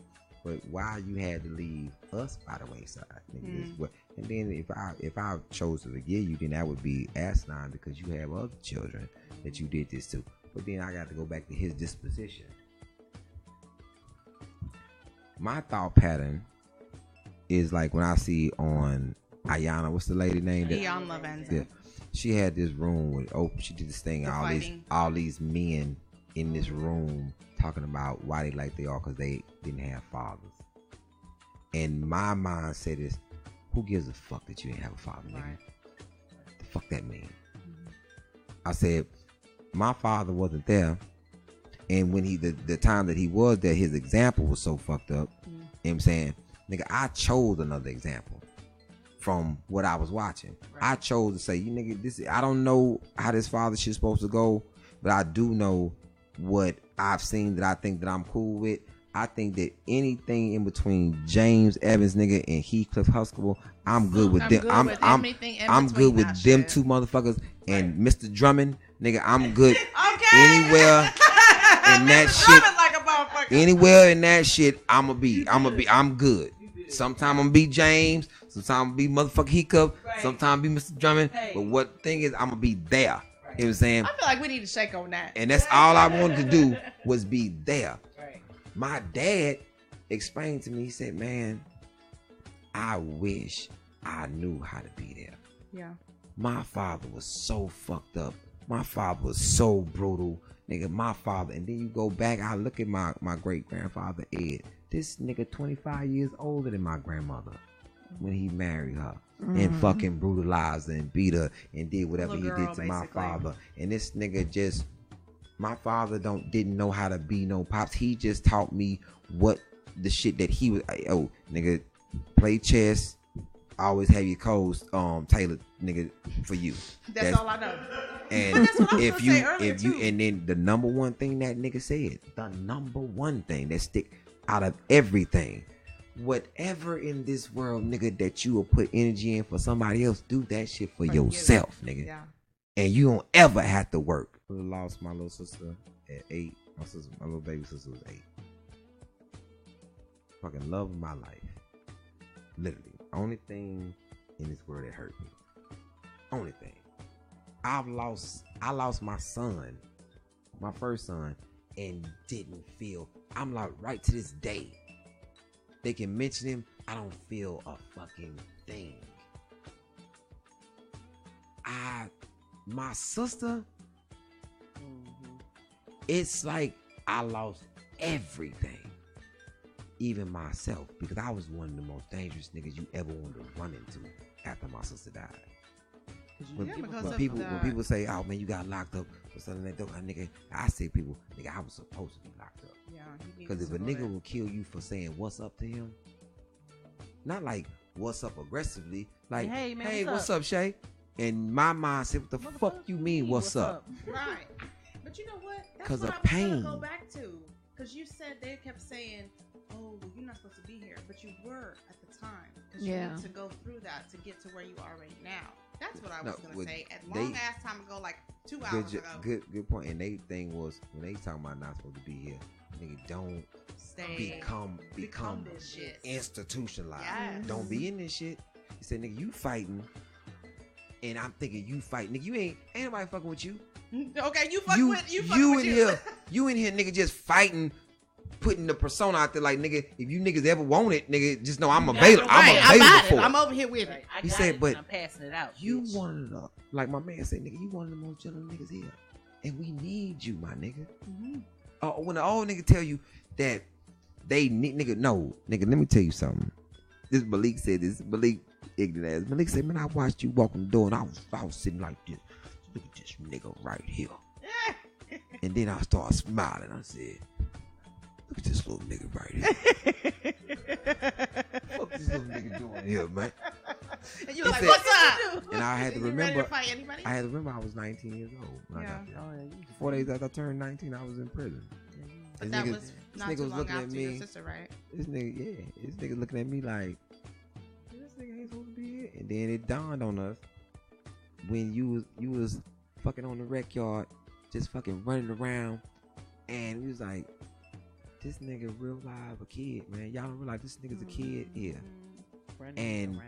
but why you had to leave us by the wayside? And then if I chose to forgive you, then that would be asinine because you have other children that you did this to. But then I got to go back to his disposition. My thought pattern is like when I see on Ayana, what's the lady name? Ayan Levenza. Yeah, she had this room with she did this thing. All these men in this room talking about why they like they are because they didn't have fathers. And my mindset is, who gives a fuck that you didn't have a father, nigga? Right. The fuck that mean? I said, my father wasn't there, and when the time that he was there, his example was so fucked up. You know what I'm saying? Nigga, I chose another example from what I was watching. Right. I chose to say, you nigga, I don't know how this father shit's supposed to go, but I do know what I've seen that I think that I'm cool with. I think that anything in between James Evans, nigga, and Heathcliff Huxtable, I'm good with them. I'm good with them two motherfuckers and Mr. Drummond, nigga. I'm good anywhere in that shit. Anywhere in that shit, I'm good. Sometimes I'm gonna be James, sometimes I'm gonna be motherfucking Heathcliff, sometimes be Mr. Drummond. But what thing is, I'm gonna be there. You know what I'm saying? I feel like we need to shake on that. And that's all I wanted to do was be there. My dad explained to me, he said, man, I wish I knew how to be there. Yeah. My father was so fucked up. My father was so brutal. Nigga, my father. And then you go back, I look at my great-grandfather, Ed. This nigga 25 years older than my grandmother when he married her. And fucking brutalized her and beat her and did whatever he did to my father. And this nigga just... My father didn't know how to be no pops. He just taught me what the shit that he was. Oh, nigga, play chess. Always have your codes tailored, nigga, for you. That's all I know. And if you, and then the number one thing that nigga said, the number one thing that stick out of everything, whatever in this world, nigga, that you will put energy in for somebody else, do that shit for yourself, nigga. Yeah. And you don't ever have to work. I lost my little sister at 8. My little baby sister was 8. Fucking love of my life. Literally. Only thing in this world that hurt me. Only thing. I lost my son, my first son, and didn't feel. I'm like, right to this day, they can mention him. I don't feel a fucking thing. My sister, it's like I lost everything, even myself, because I was one of the most dangerous niggas you ever wanted to run into after my sister died. When people say, "Oh man, you got locked up for something that don't," nigga, I say, people, nigga, I was supposed to be locked up. Yeah, because if a nigga will kill you for saying what's up to him, not like what's up aggressively, like hey, man, hey what's up, Shay? And my mind said, what the fuck you mean, what's up? Right. But you know what? Because of pain. I was going to go back to. Because you said they kept saying, oh, well, you're not supposed to be here. But you were at the time. Because you need to go through that to get to where you are right now. That's what I was going to say. At long ass time ago, like 2 hours ago. Good point. And they thing was, when they talking about not supposed to be here, nigga, don't become this shit. Institutionalized. Yes. Don't be in this shit. You say, nigga, you fighting. And I'm thinking you fight, nigga. You ain't nobody fucking with you. Okay, you in here, nigga, just fighting, putting the persona out there like, nigga. If you niggas ever want it, nigga, just know I'm available. I'm available for it. I'm over here with it. He said, but I'm passing it out. You one of the, like my man said, nigga, you one of the most gentleman niggas here, and we need you, my nigga. When the old nigga tell you that they need, nigga, no, nigga. Let me tell you something. This Malik said this. Malik. Ignorant ass. Malik said, man, I watched you walk in the door and I was sitting like this. Look at this nigga right here. And then I started smiling. I said, look at this little nigga right here. Fuck this little nigga doing here, man. And you were like, what's up? And I had to remember I was 19 years old when I got there. 4 days after I turned 19, I was in prison. But that was not too long after your sister, right? This nigga looking at me like, ain't supposed to be here. And then it dawned on us when you was fucking on the rec yard, just fucking running around, and we was like, this nigga real live a kid, man. Y'all don't realize this nigga's a kid here. And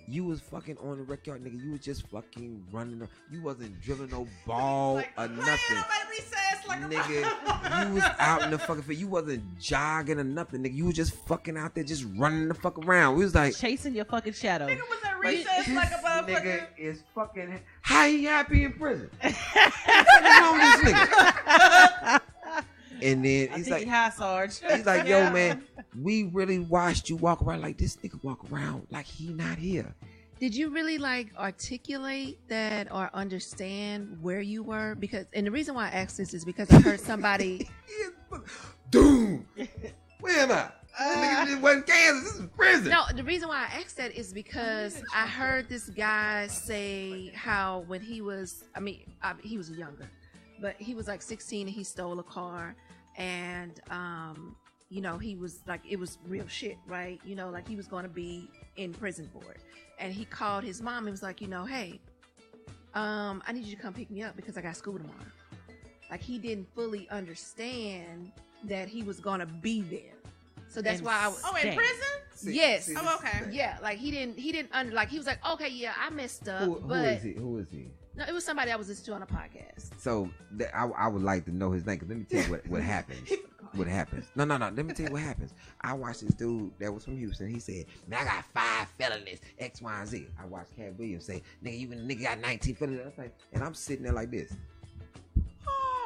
you was fucking on the rec yard, nigga. You was just fucking running. You wasn't dribbling no ball like, or nothing. Nigga, you was out in the fucking field. You wasn't jogging or nothing, nigga. You was just fucking out there, just running the fuck around. We was like chasing your fucking shadow. Nigga was at recess like a motherfucker. Nigga is fucking. How he happy in prison? What's wrong with this nigga? And then he's like, "Hi, Sarge." He's like, "Yo, man, we really watched you walk around like this nigga walk around like he not here." Did you really like articulate that or understand where you were? Because, and the reason why I asked this is because I heard somebody. Dude, where am I? This wasn't Kansas. This is prison. No, the reason why I asked that is because I heard this guy say how when he was, he was younger, but he was like 16 and he stole a car, and you know, he was like, it was real shit, right? You know, like he was going to be in prison for it. And he called his mom and was like, you know, hey, I need you to come pick me up because I got school tomorrow. Like he didn't fully understand that he was going to be there. So that's why I was. Oh, in prison? Yes. Oh, okay. Yeah, like he didn't like he was like, okay, yeah, I messed up. Who but is he? Who is he? No, it was somebody I was listening to on a podcast. So I would like to know his name, because let me tell you what happens. What happens? No. Let me tell you what happens. I watched this dude that was from Houston. He said, "Man, I got 5 felonies, X, Y, and Z." I watched Cat Williams say, "Nigga got 19 felonies." I was like, and I'm sitting there like this.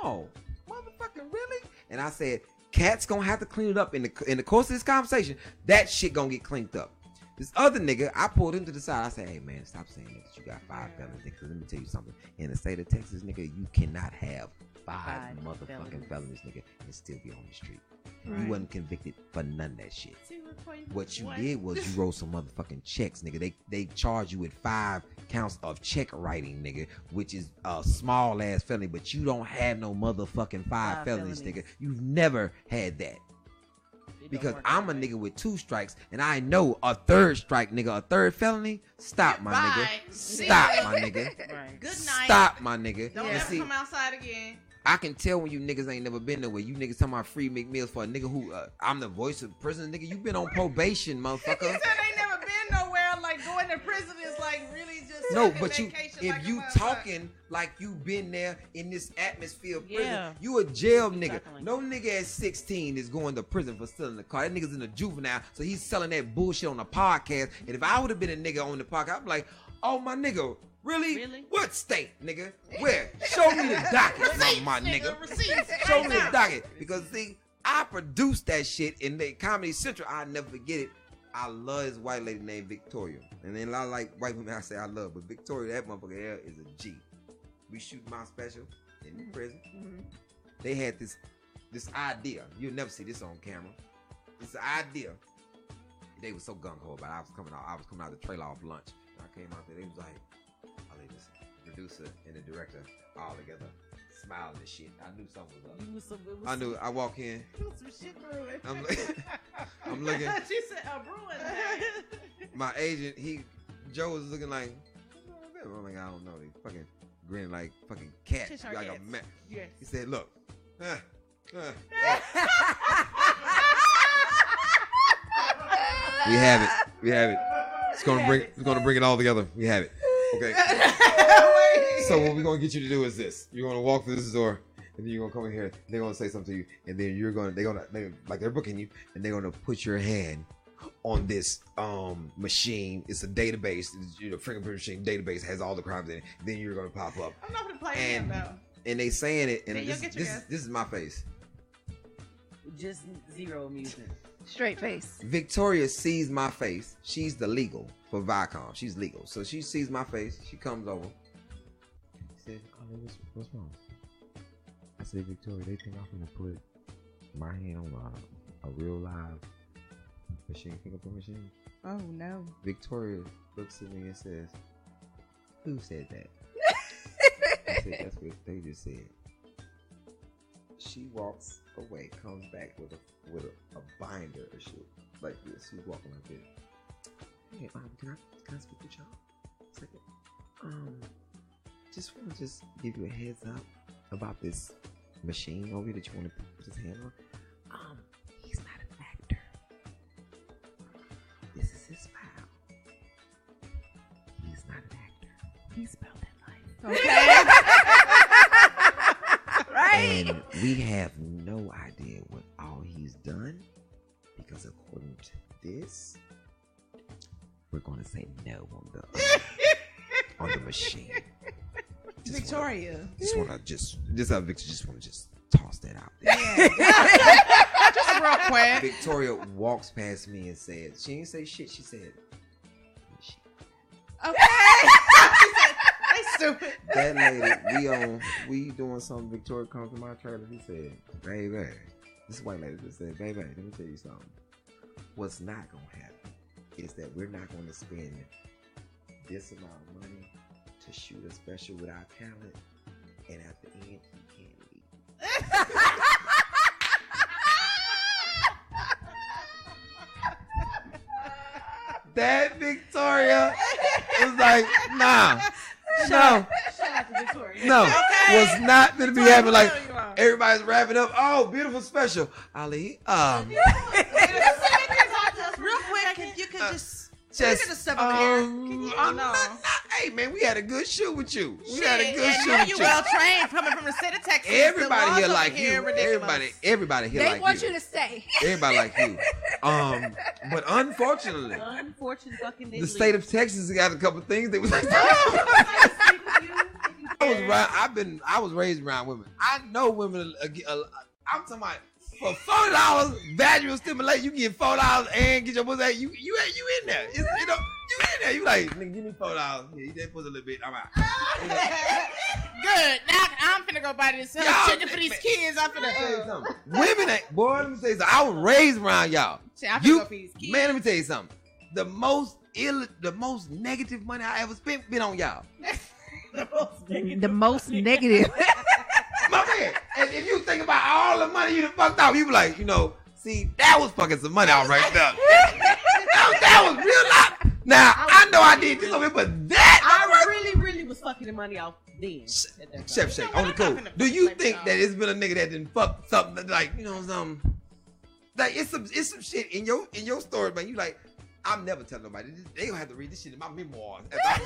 Oh, motherfucker, really? And I said, Cat's gonna have to clean it up in the course of this conversation. That shit gonna get cleaned up. This other nigga, I pulled him to the side. I said, "Hey man, stop saying that you got 5 felonies, nigga. Let me tell you something. In the state of Texas, nigga, you cannot have 5 motherfucking felonies, nigga, and still be on the street. Right. You wasn't convicted for none of that shit. What you did was you wrote some motherfucking checks, nigga. They charged you with 5 counts of check writing, nigga, which is a small ass felony, but you don't have no motherfucking 5 felonies, nigga. You've never had that. Because I'm a nigga with 2 strikes, and I know a 3rd strike, nigga, a 3rd felony. Stop, my nigga. Stop, my nigga. Good night. Stop, my nigga. Don't ever come outside again. I can tell when you niggas ain't never been nowhere. You niggas talking about free McMeals for a nigga who I'm the voice of prison, nigga. You been on probation, motherfucker. He said they never been nowhere. Like going to prison is like really just no, but you if like you talking like you been there in this atmosphere of prison, Yeah. you a jail nigga. Exactly. No nigga at 16 is going to prison for stealing the car. That nigga's in a juvenile, so he's selling that bullshit on the podcast. And if I would have been a nigga on the podcast, I'd be like, oh my nigga. Really? What state, nigga? Where? Show me the docket, my nigga. Show me the docket. Because, see, I produced that shit in the Comedy Central. I'll never forget it. I love this white lady named Victoria. And then a lot of like white women I say I love. But Victoria, that motherfucker there is a G. We shoot my special in the prison. Mm-hmm. They had this idea. You'll never see this on camera. It's an idea. They were so gung-ho about it. I was coming out the trailer off lunch. And I came out there. They was like, the producer and the director all together smiling and shit. I knew something was up. I knew. I walk in. Some shit brewing. I'm looking. She said a brewing. My agent, Joe was looking like, I'm like, I don't know. They fucking grinning like fucking cats. Like a man. Yes. He said, look. We have it. It's gonna bring it all together. We have it. Okay. So what we're gonna get you to do is this: you're gonna walk through this door, and then you're gonna come in here. They're gonna say something to you, and then they're booking you, and they're gonna put your hand on this machine. It's a database. It's, fingerprint machine database has all the crimes in it. Then you're gonna pop up. I'm not gonna play him though. And they saying it, and this is my face. Just zero amusement. Straight face. Victoria sees my face. She's the legal for Viacom. She's legal. So she sees my face. She comes over. She says, oh, what's wrong? I said, Victoria, they think I'm going to put my hand on a real live fingerprint machine. Oh, no. Victoria looks at me and says, who said that? I said, that's what they just said. She walks away, comes back with a binder of shit like this. She's walking like this. Hey, can I speak with y'all? Second. Just want to give you a heads up about this machine over here that you want to put his hand on. He's not an actor. This is his file. He's not an actor. He spelled it like. Okay. Right? And we have no idea what all he's done, because according to this, we're going to say no on the machine. Victoria. Just want to toss that out there. Yeah. Just real quick. Victoria walks past me and said, she didn't say shit. She said, Okay. They stupid. that lady, we doing something. Victoria comes to my trailer. He said, baby, this white lady just said, baby, let me tell you something. What's not going to happen is that we're not going to spend this amount of money to shoot a special with our talent, and at the end, he can't leave. that Victoria was like, nah. Shout out to Victoria. No, Okay. was not gonna be having like Victoria, you are. everybody's wrapping up. Oh, beautiful special, Ali. Real quick, you could just step over here. I'm not, hey man, we had a good shoot with you. We had a Shit, good and shoot you know with you you. well trained coming from the state of Texas. Everybody here like here you. ridiculous. Everybody here They like want you. you to stay. Everybody like you. But unfortunately, Unfortunate fucking the state of Texas got a couple things they was like. I was raised around women. I know women. I'm talking about for $40 vaginal stimulation, you get $4 and get your pussy. You in there? You in there? You like, nigga, give me $4. Yeah, you just pussy a little bit. I'm out. Good. Now I'm finna go buy this chicken for these kids. I'm Let me tell you finna. something. Women ain't, boy. Let me tell you something. I was raised around y'all. I'm finna You, go for these kids. man, let me tell you something. The most negative money I ever spent been on y'all. The most negative. My man. And if you think about all the money you done fucked off, you be like, see, that was fucking some money out right there. that was real lot. Now, I know I did this over here, but that I really was fucking the money off then. Chef Shake, on the cool. Do you think that it's been a nigga that didn't fuck something that, like, something like it's some shit in your story, man? You like, I'm never telling nobody. They gonna have to read this shit in my memoirs. You had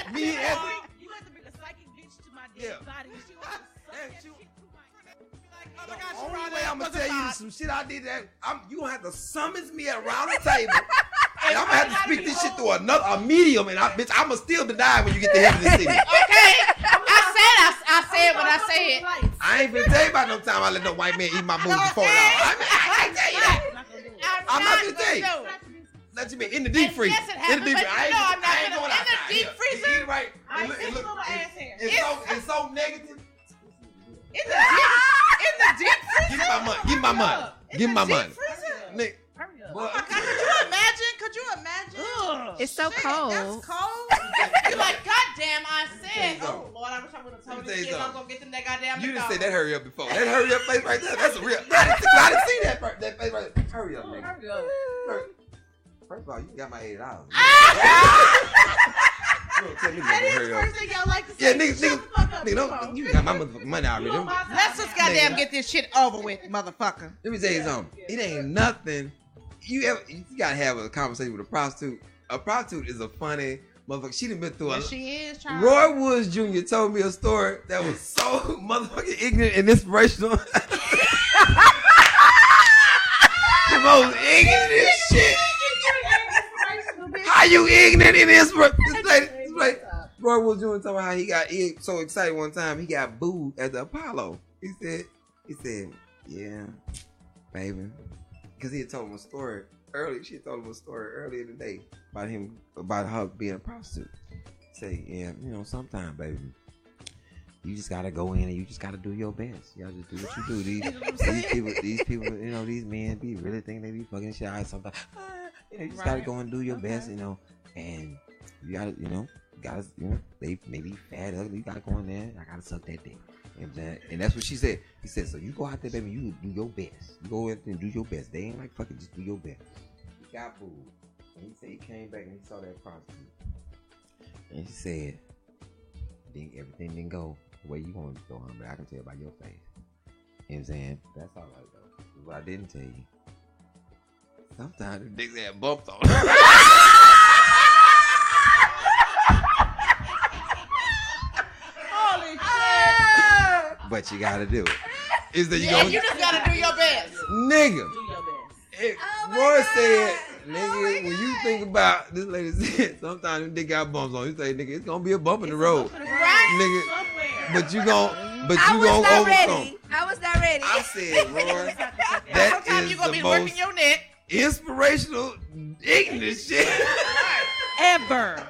to bring a psychic bitch to my dead body. She was The only way I'm gonna tell you some shit I did that you gonna have to summons me around the table, and I'm gonna have to speak this shit through a medium, and I'ma still deny when you get to heaven and city. Okay. I said what I said. I ain't finna tell you about no time I let no white man eat my booty before now. I can't tell you that. I'm not gonna tell you. Let you be in the deep freezer. Yes, it In the deep happened, freezer. but I ain't no, I'm going not outside. in the deep freezer? Eat right. It's so negative. In the deep freezer. Give me my money. Give me my money. Give me my money. Nick. Oh my God, could you imagine? It's so cold. That's cold. You're like, goddamn, I said. Oh Lord, I wish I would have told this kid I'm gonna get them that goddamn. You didn't say that hurry up before. That hurry up face right there. That's a real. I didn't see that face right there. Hurry up, nigga. First of all, you got my $80. You don't tell me to hurry up. First thing y'all like to say. Yeah, nigga, don't. You got my motherfucking money already. Let's just goddamn get this shit over with, motherfucker. Let me tell you something. It ain't nothing. You gotta have a conversation with a prostitute. A prostitute is a funny motherfucker. She done been through a. She is trying. Roy Woods Jr. told me a story that was so motherfucking ignorant and inspirational. The most ignorant shit. How you ignorant and inspirational? Roy Woods Jr. told me how he got so excited one time he got booed at the Apollo. He said, yeah, baby. Because he had told him a story earlier. She had told him a story earlier today about her being a prostitute. Say, yeah, sometimes, baby, you just gotta go in and you just gotta do your best. You gotta just do what you do. These people, these men be really think they be fucking shy sometimes. You just gotta go and do your best, and you gotta, they may be fat, ugly. You gotta go in there. I gotta suck that dick. And that's what she said. He said, so you go out there, baby, you do your best. You go out there and do your best. They ain't like fucking just do your best. He got food. And he said he came back and he saw that prostitute. And he said, everything didn't go the way you wanted to go, but I can tell by your face. You know what I'm saying? That's all right, though. What I didn't tell you. Sometimes the dicks have bumps on them. But you gotta do it. Is that you You just gotta do your best. nigga? Do your best. Roy said, nigga, when you think about this lady said, sometimes them dick got bumps on. You say, nigga, it's gonna be a bump in the road, nigga. But you gonna overcome. I was not ready. I said, Roy, that Sometimes is you're gonna the be working most your neck. inspirational, ignorant shit. Ever.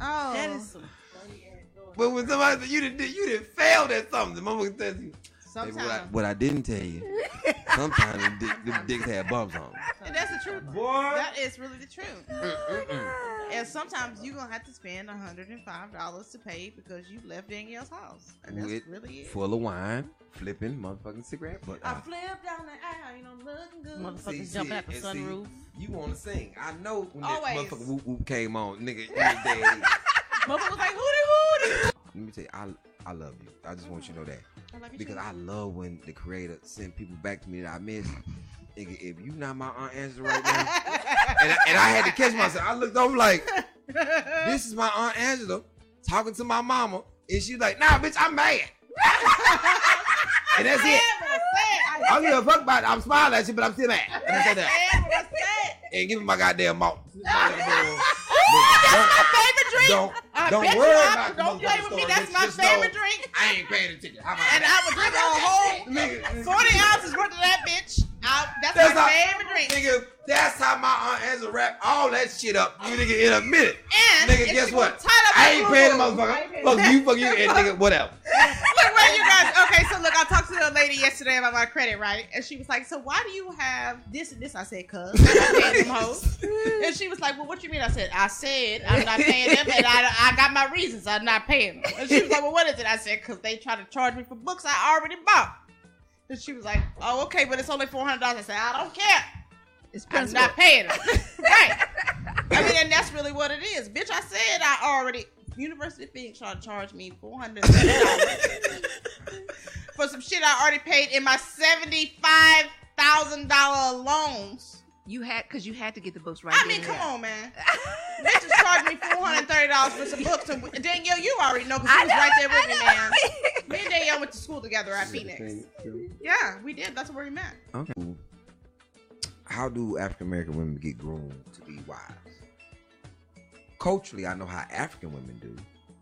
Oh. That is some funny ass. But when somebody said you didn't fail at something, the motherfucker tells you. Sometimes. What I didn't tell you, sometimes them dicks had bumps on them. And that's the truth. Boy. That is really the truth. And sometimes you're gonna have to spend $105 to pay because you left Danielle's house. And that's With really it. full of wine, flipping motherfucking cigarette butt. I flipped down the aisle, you know, looking good. Motherfuckers jumping out the sunroof. You want to sing? I know when Always. that motherfucking whoop whoop came on, nigga. Every day. Motherfucker was like, hootie. Let me tell you, I love you. I just want you to know that. I love you Because too. I love when the creator send people back to me that I miss. Nigga, if you not my Aunt Angela right now, and I had to catch myself. I looked over like, this is my Aunt Angela talking to my mama, and she's like, nah, bitch, I'm mad. And that's it. I don't give a fuck about it. I'm smiling at you, but I'm still mad. And I said that. And give me my goddamn mouth. Don't worry about Don't play with me. That's my favorite drink. I ain't paying attention. How about And that? I would drink a whole Nigga, 40 ounces worth of that bitch. That's That's my how- favorite drink. Nigga, that's how my Aunt Angela wrap all that shit up. You nigga in a minute. And Nigga, if guess you what? tie up I my ain't paying the boo-boo. motherfucker. Fuck you, and nigga, whatever. Look, where you guys? Okay, so look, I talked to the lady yesterday about my credit, right? And she was like, "So why do you have this and this?" I said, "Cause I'm not paying them hoes." And she was like, "Well, what you mean?" I said, "I'm not paying them, and I got my reasons. I'm not paying them." And she was like, "Well, what is it?" I said, "Cause they try to charge me for books I already bought." And she was like, "Oh, okay, but it's only $400." I said, "I don't care. I'm not paying them." Right. I mean, and that's really what it is, bitch. I said I already. University of Phoenix tried to charge me $430 for some shit I already paid in my $75,000 loans. You had to get the books right. I mean, come on, man. Bitches charged me $430 for some books. And Danielle, you already know because you was right there with me, man. Me and Danielle went to school together at Phoenix. Yeah, we did. That's where we met. Okay. How do African American women get groomed to be wives? Culturally, I know how African women do,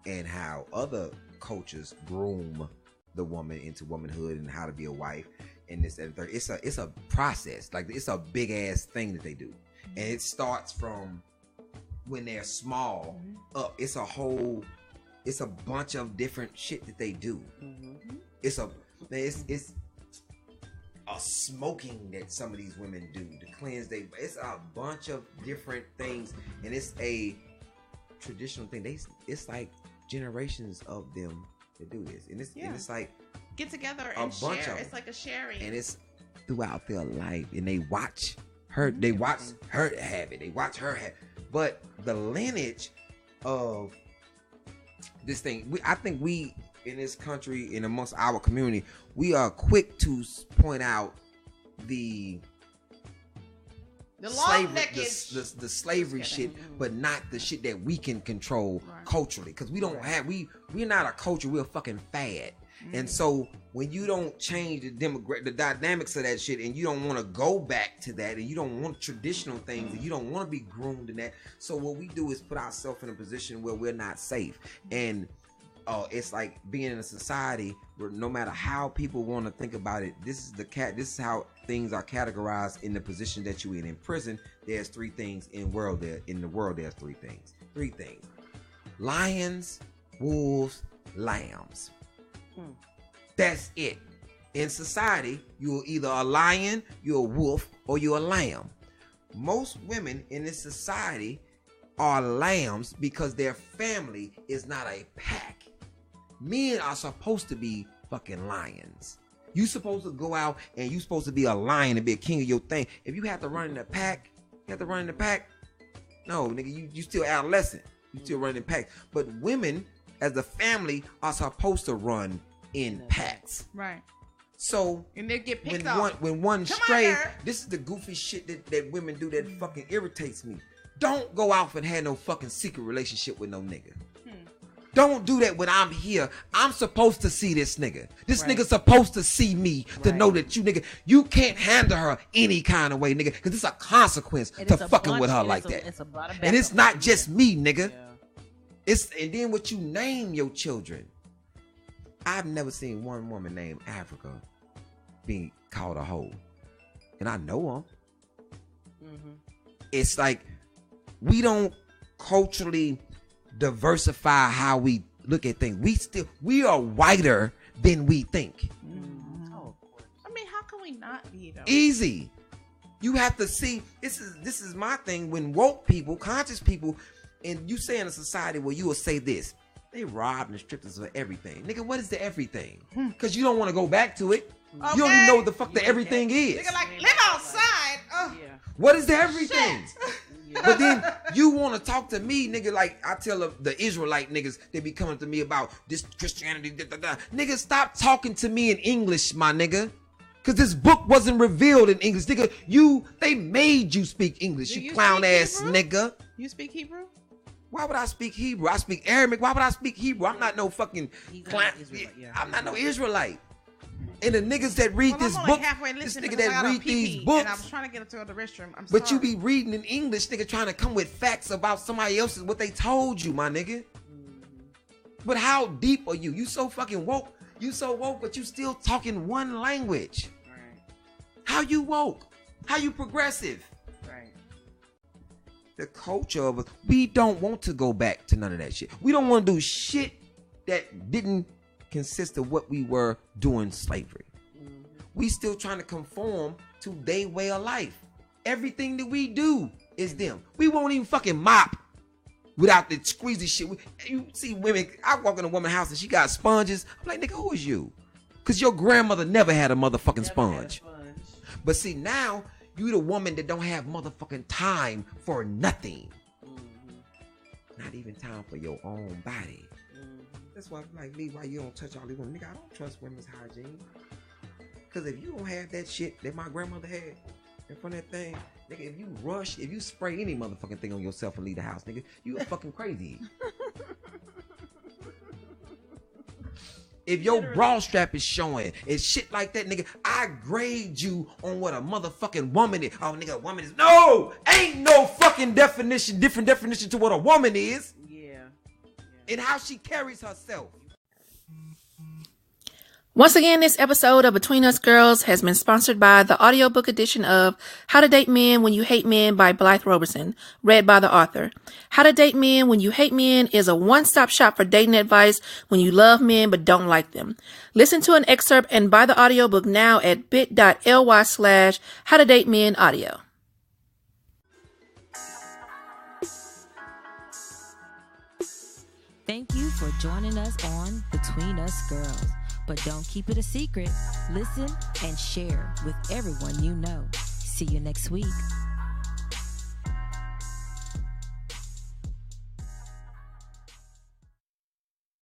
and how other cultures groom the woman into womanhood and how to be a wife, and this and third. It's a process. Like, it's a big ass thing that they do, and it starts from when they're small up. It's a bunch of different shit that they do. It's a smoking that some of these women do to cleanse it's a bunch of different things, and it's a traditional thing. It's like generations of them that do this, and it's like get together a and bunch share. of It's like a sharing, and it's throughout their life, and they watch her. They watch her have it. They watch her have. But the lineage of this thing, I think we in this country and amongst our community, we are quick to point out the slavery, the slavery shit, but not the shit that we can control culturally. Because we don't have we're not a culture. We're a fucking fad. And so when you don't change the dynamics of that shit, and you don't want to go back to that, and you don't want traditional things, and you don't want to be groomed in that, so what we do is put ourselves in a position where we're not safe. And it's like being in a society where no matter how people want to think about it, this is how things are categorized in the position that you're in. In prison, there's three things. In the world there's three things. Lions, wolves, lambs. That's it. In society, you're either a lion, you're a wolf, or you're a lamb. Most women in this society are lambs because their family is not a pack. Men are supposed to be fucking lions. You supposed to go out and you supposed to be a lion and be a king of your thing. If you have to run in the pack, No, nigga, you still adolescent. You still running in packs. But women, as a family, are supposed to run in packs. Right. So and they get picked off. When one stray, this is the goofy shit that women do that fucking irritates me. Don't go out and have no fucking secret relationship with no nigga. Don't do that when I'm here. I'm supposed to see this nigga. This nigga's supposed to see me to know that you nigga. You can't handle her any kind of way, nigga, because it's a consequence to fucking with her like that. And it's not just me, nigga. And then what you name your children. I've never seen one woman named Africa being called a hoe. And I know them. It's like we don't culturally diversify how we look at things. We are whiter than we think. Oh, of course. I mean, how can we not be though? Easy. You have to see, this is my thing. When woke people, conscious people And you say in a society where you will say this, they robbed and stripped us of everything. Nigga, what is the everything? Because you don't want to go back to it. Okay. You don't even know what the fuck the everything is. Nigga, like, live outside. Yeah. What is the everything? But then you want to talk to me, nigga, like I tell the Israelite niggas, they be coming to me about this Christianity. Nigga, stop talking to me in English, my nigga. Because this book wasn't revealed in English. Nigga, they made you speak English, you clown ass nigga. You speak Hebrew? Why would I speak Hebrew? I speak Arabic. Why would I speak Hebrew? I'm not no fucking clown. I'm not no Israelite. And the niggas that read this book, this nigga that read these books, and I was trying to get into the restroom. But you be reading in English, nigga, trying to come with facts about somebody else's what they told you, my nigga. But how deep are you? You so fucking woke. You so woke, but you still talking one language. Right. How you woke? How you progressive? Right. The culture of us, we don't want to go back to none of that shit. We don't want to do shit that didn't consist of what we were doing slavery. We still trying to conform to their way of life. Everything that we do is them. We won't even fucking mop without the squeezy shit. You see women, I walk in a woman's house and she got sponges. I'm like, nigga, who is you? Because your grandmother never had a motherfucking sponge. But see, now you the woman that don't have motherfucking time for nothing. Not even time for your own body. That's why I'm like, Lee, why you don't touch all these women? Nigga, I don't trust women's hygiene. Because if you don't have that shit that my grandmother had in front of that thing, nigga, if you rush, if you spray any motherfucking thing on yourself and leave the house, nigga, you fucking crazy. If your bra strap is showing and shit like that, nigga, I grade you on what a motherfucking woman is. Oh, nigga, a woman is... No! Ain't no fucking different definition to what a woman is. And how she carries herself. Once again, this episode of Between Us Girls has been sponsored by the audiobook edition of How to Date Men When You Hate Men by Blythe Roberson, read by the author. How to Date Men When You Hate Men is a one-stop shop for dating advice when you love men but don't like them. Listen to an excerpt and buy the audiobook now at bit.ly/howtodatemenaudio. Thank you for joining us on Between Us Girls. But don't keep it a secret. Listen and share with everyone you know. See you next week.